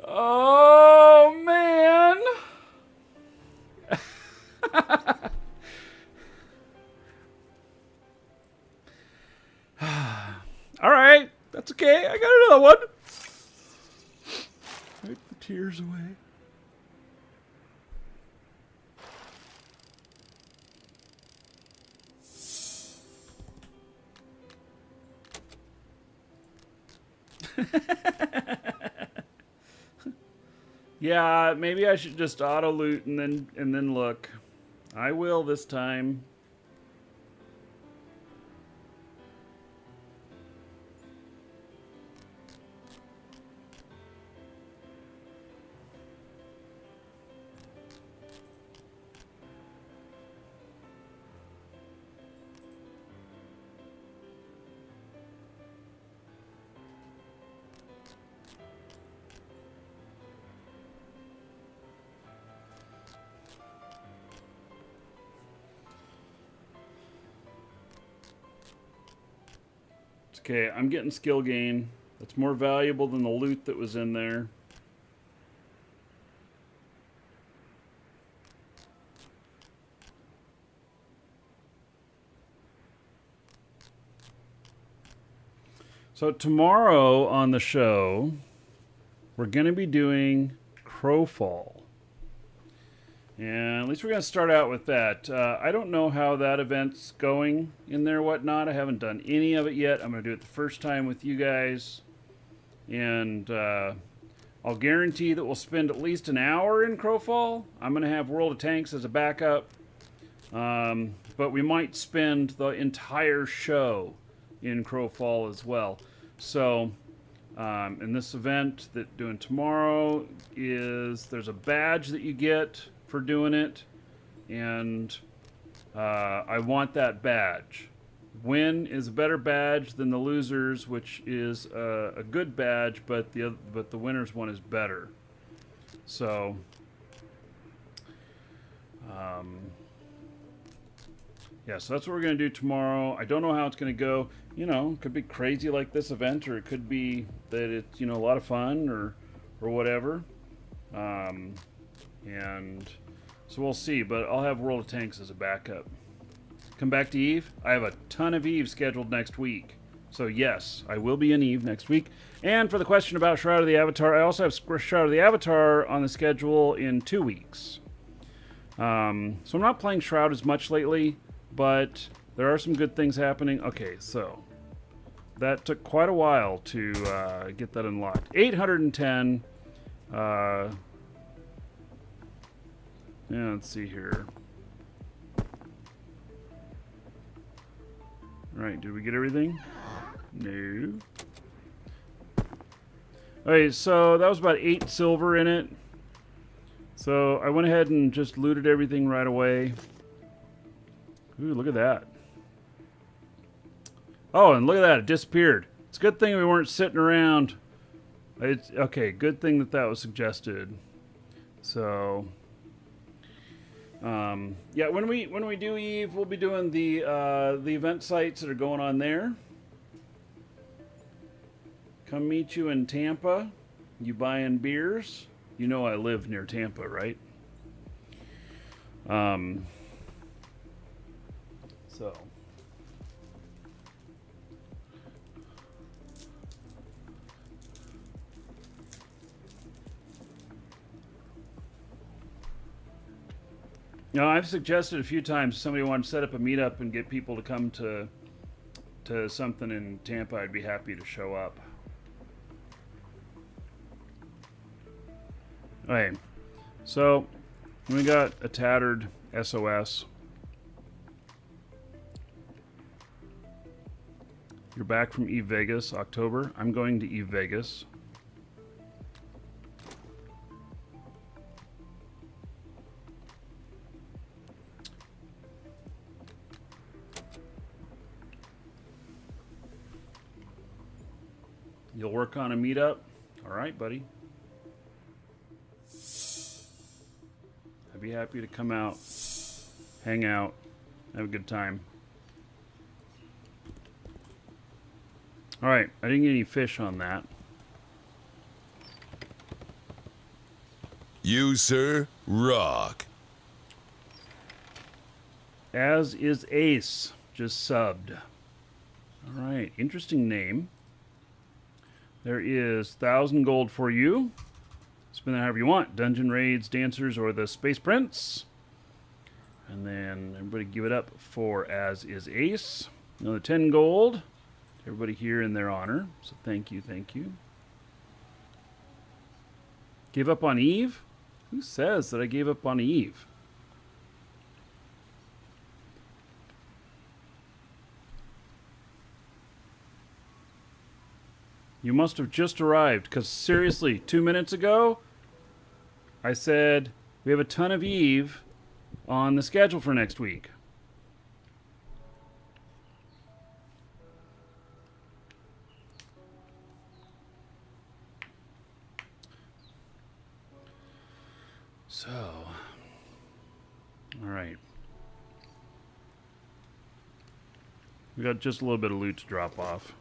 S1: Oh, man! All right, that's okay. I got another one. Wipe the tears away. Yeah, maybe I should just auto loot and then look. I will this time. Okay, I'm getting skill gain. That's more valuable than the loot that was in there. So tomorrow on the show, we're going to be doing Crowfall. And at least we're going to start out with that. I don't know how that event's going in there, whatnot. I haven't done any of it yet. I'm going to do it the first time with you guys. And I'll guarantee that we'll spend at least an hour in Crowfall. I'm going to have World of Tanks as a backup. But we might spend the entire show in Crowfall as well. So, in this event that doing tomorrow is there's a badge that you get for doing it, and I want that badge. Win is a better badge than the losers, which is a good badge, but the winners one is better. So, yeah, so that's what we're going to do tomorrow. I don't know how it's going to go. You know, it could be crazy like this event, or it could be that it's, you know, a lot of fun or whatever. And so we'll see, but I'll have World of Tanks as a backup. Come back to Eve. I have a ton of Eve scheduled next week. So yes, I will be in Eve next week. And for the question about Shroud of the Avatar, I also have Shroud of the Avatar on the schedule in 2 weeks. So I'm not playing Shroud as much lately, but there are some good things happening. Okay, so that took quite a while to get that unlocked. 810. Yeah, let's see here. Right, did we get everything? No. Okay, so that was about 8 silver in it. So I went ahead and just looted everything right away. Ooh, look at that. Oh, and look at that. It disappeared. It's a good thing we weren't sitting around. It's okay, good thing that was suggested. So, yeah, when we do Eve, we'll be doing the event sites that are going on there. Come meet you in Tampa. You buying beers? You know I live near Tampa, right? So. You know, I've suggested a few times somebody wanted to set up a meetup and get people to come to something in Tampa. I'd be happy to show up. Okay, so we got a tattered SOS. You're back from Eve Vegas, October. I'm going to Eve Vegas. You'll work on a meetup? All right, buddy. I'd be happy to come out, hang out, have a good time. All right, I didn't get any fish on that.
S2: You, sir, rock.
S1: As is Ace, just subbed. All right, interesting name. There is 1,000 gold for you. Spend that however you want. Dungeon raids, dancers, or the Space Prince. And then everybody give it up for As is Ace. Another 10 gold. Everybody here in their honor. So thank you, thank you. Give up on Eve? Who says that I gave up on Eve? You must have just arrived, because seriously, 2 minutes ago, I said we have a ton of Eve on the schedule for next week. So, all right. We got just a little bit of loot to drop off.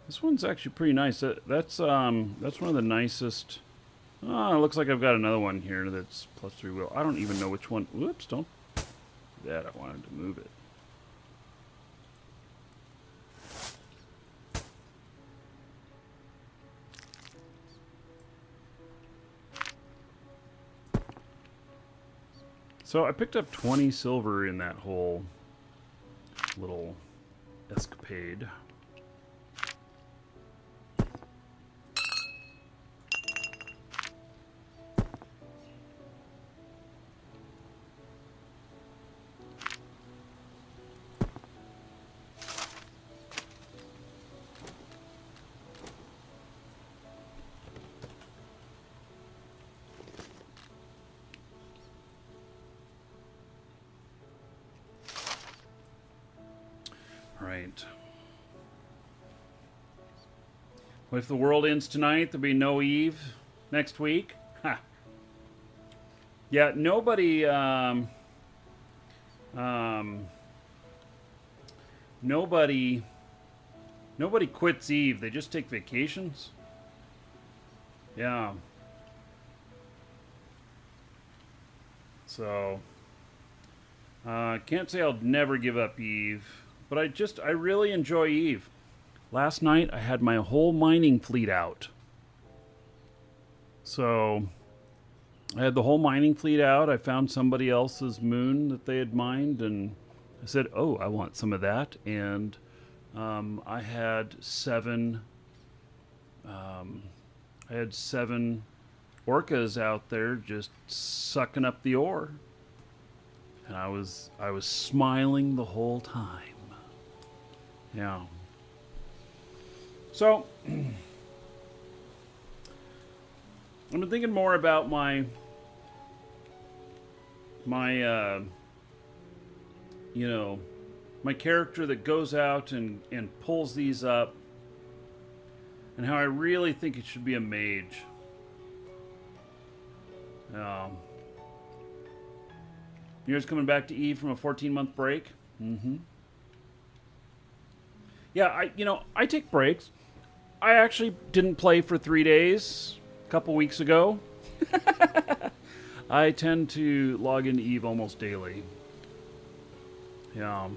S1: This one's actually pretty nice. That's one of the nicest. Oh, it looks like I've got another one here that's +3 wheel. I don't even know which one. Whoops, don't do that. I wanted to move it. So I picked up 20 silver in that whole little escapade. Right. What if the world ends tonight? There'll be no Eve next week. Ha. Yeah, nobody. Nobody quits Eve. They just take vacations. Yeah. So, can't say I'll never give up Eve. But I really enjoy Eve. Last night, I had my whole mining fleet out. So, I had the whole mining fleet out. I found somebody else's moon that they had mined, and I said, oh, I want some of that. And I had seven orcas out there just sucking up the ore. And I was smiling the whole time. Yeah. So, I've been thinking more about my you know, my character that goes out and pulls these up, and how I really think it should be a mage. You guys coming back to Eve from a 14-month break? Mm-hmm. Yeah, I take breaks. I actually didn't play for 3 days a couple weeks ago. I tend to log into Eve almost daily. Yeah.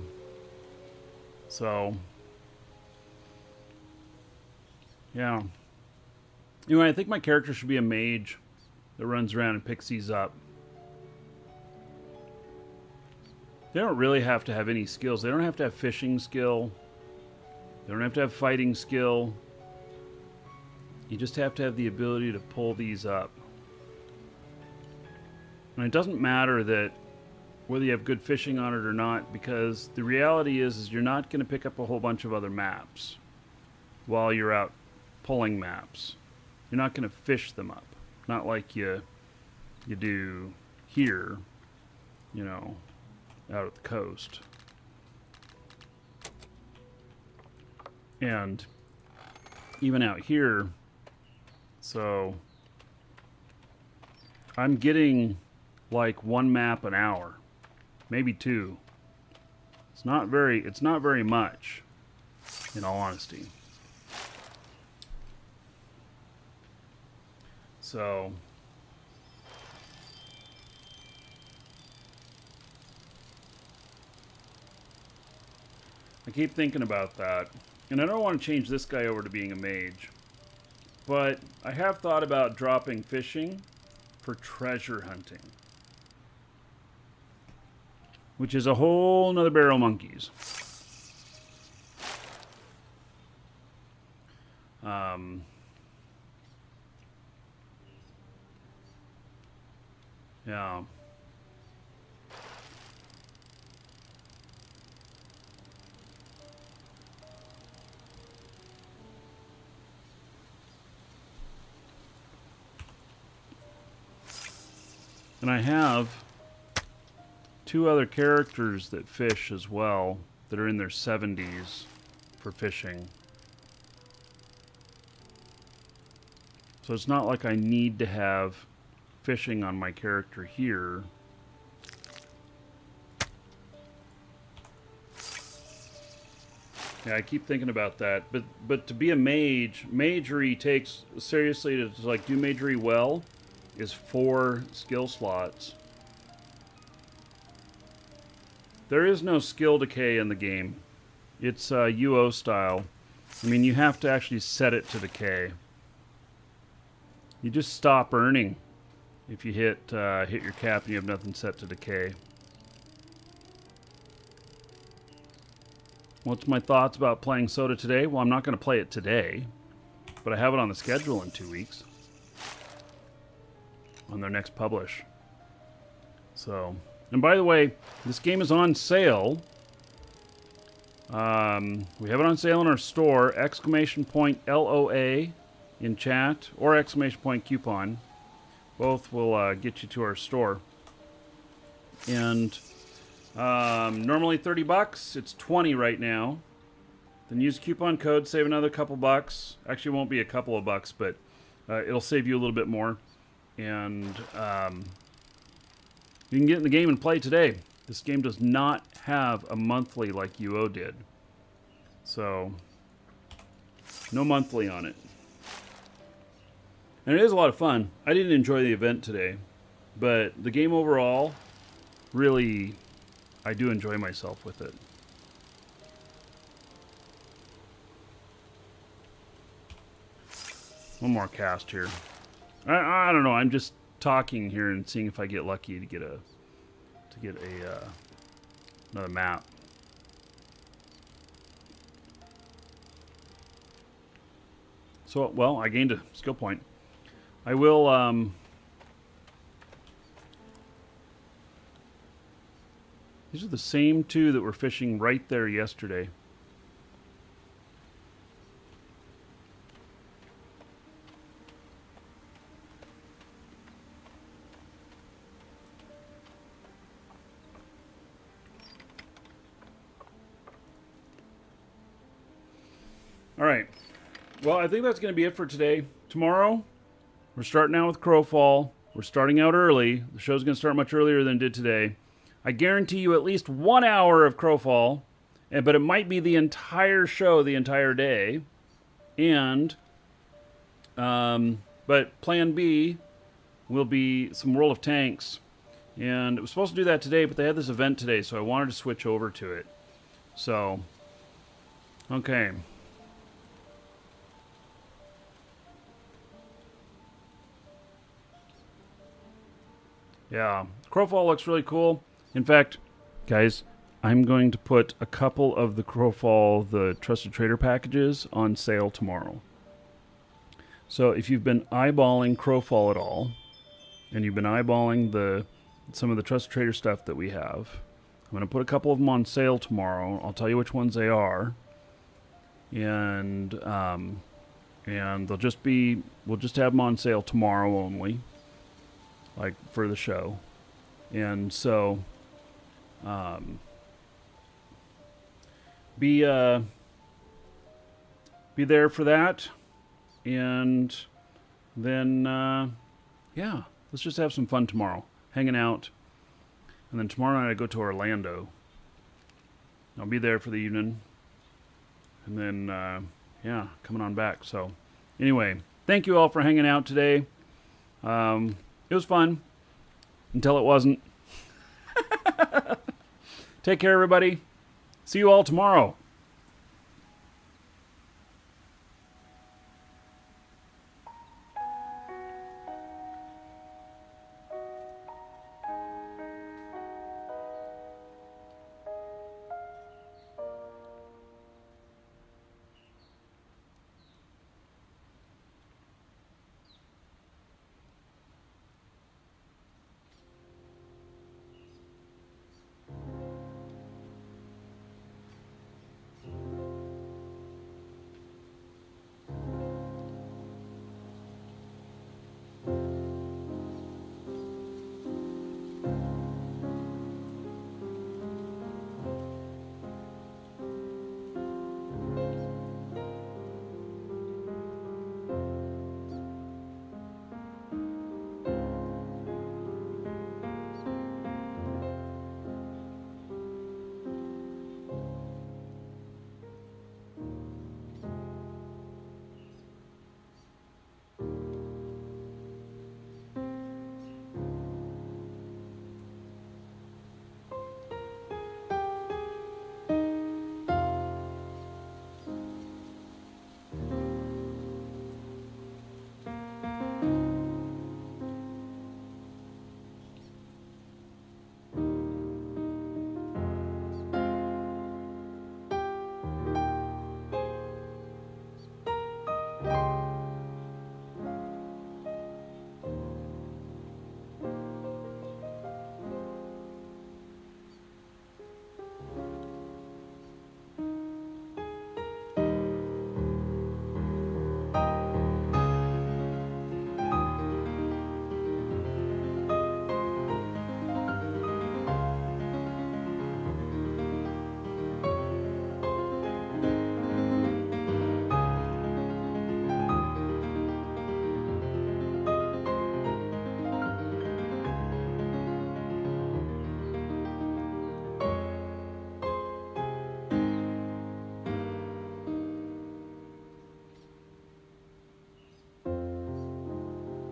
S1: So, yeah. Anyway, I think my character should be a mage that runs around and picks these up. They don't really have to have any skills. They don't have to have fishing skill. They don't have to have fighting skill. You just have to have the ability to pull these up. And it doesn't matter that whether you have good fishing on it or not, because the reality is you're not going to pick up a whole bunch of other maps while you're out pulling maps. You're not going to fish them up. Not like you do here, you know, out at the coast. And even out here, so I'm getting like one map an hour, maybe two. It's not very much, in all honesty. So I keep thinking about that. And I don't want to change this guy over to being a mage. But I have thought about dropping fishing for treasure hunting. Which is a whole nother barrel of monkeys. Yeah. And I have two other characters that fish as well, that are in their 70s for fishing. So it's not like I need to have fishing on my character here. Yeah, I keep thinking about that. But to be a mage, magery takes seriously to like do magery well is 4 skill slots. There is no skill decay in the game. It's UO style. I mean, you have to actually set it to decay. You just stop earning if you hit your cap and you have nothing set to decay. What's my thoughts about playing Soda today? Well, I'm not going to play it today, but I have it on the schedule in 2 weeks on their next publish. So, and by the way, this game is on sale. We have it on sale in our store. ! LOA in chat or ! Coupon. Both will get you to our store. And normally $30. It's $20 right now. Then use coupon code, save another couple bucks. Actually, it won't be a couple of bucks, but it'll save you a little bit more. And you can get in the game and play today. This game does not have a monthly like UO did. So, no monthly on it. And it is a lot of fun. I didn't enjoy the event today, but the game overall, really, I do enjoy myself with it. One more cast here. I don't know. I'm just talking here and seeing if I get lucky to get another map. So, well, I gained a skill point. I will, these are the same two that were fishing right there yesterday. Well, I think that's going to be it for today. Tomorrow, we're starting out with Crowfall. We're starting out early. The show's going to start much earlier than it did today. I guarantee you at least 1 hour of Crowfall, but it might be the entire show, the entire day. And, but Plan B will be some World of Tanks. And it was supposed to do that today, but they had this event today, so I wanted to switch over to it. So, okay. Yeah, Crowfall looks really cool. In fact, guys, I'm going to put a couple of the Crowfall, the Trusted Trader packages, on sale tomorrow. So if you've been eyeballing Crowfall at all, and you've been eyeballing some of the Trusted Trader stuff that we have, I'm going to put a couple of them on sale tomorrow. I'll tell you which ones they are. And they'll just be, we'll just have them on sale tomorrow only, like for the show. And so, be there for that. And then, yeah, let's just have some fun tomorrow, hanging out. And then tomorrow night I go to Orlando. I'll be there for the evening. And then, yeah, coming on back. So, anyway, thank you all for hanging out today. It was fun until it wasn't. Take care, everybody. See you all tomorrow.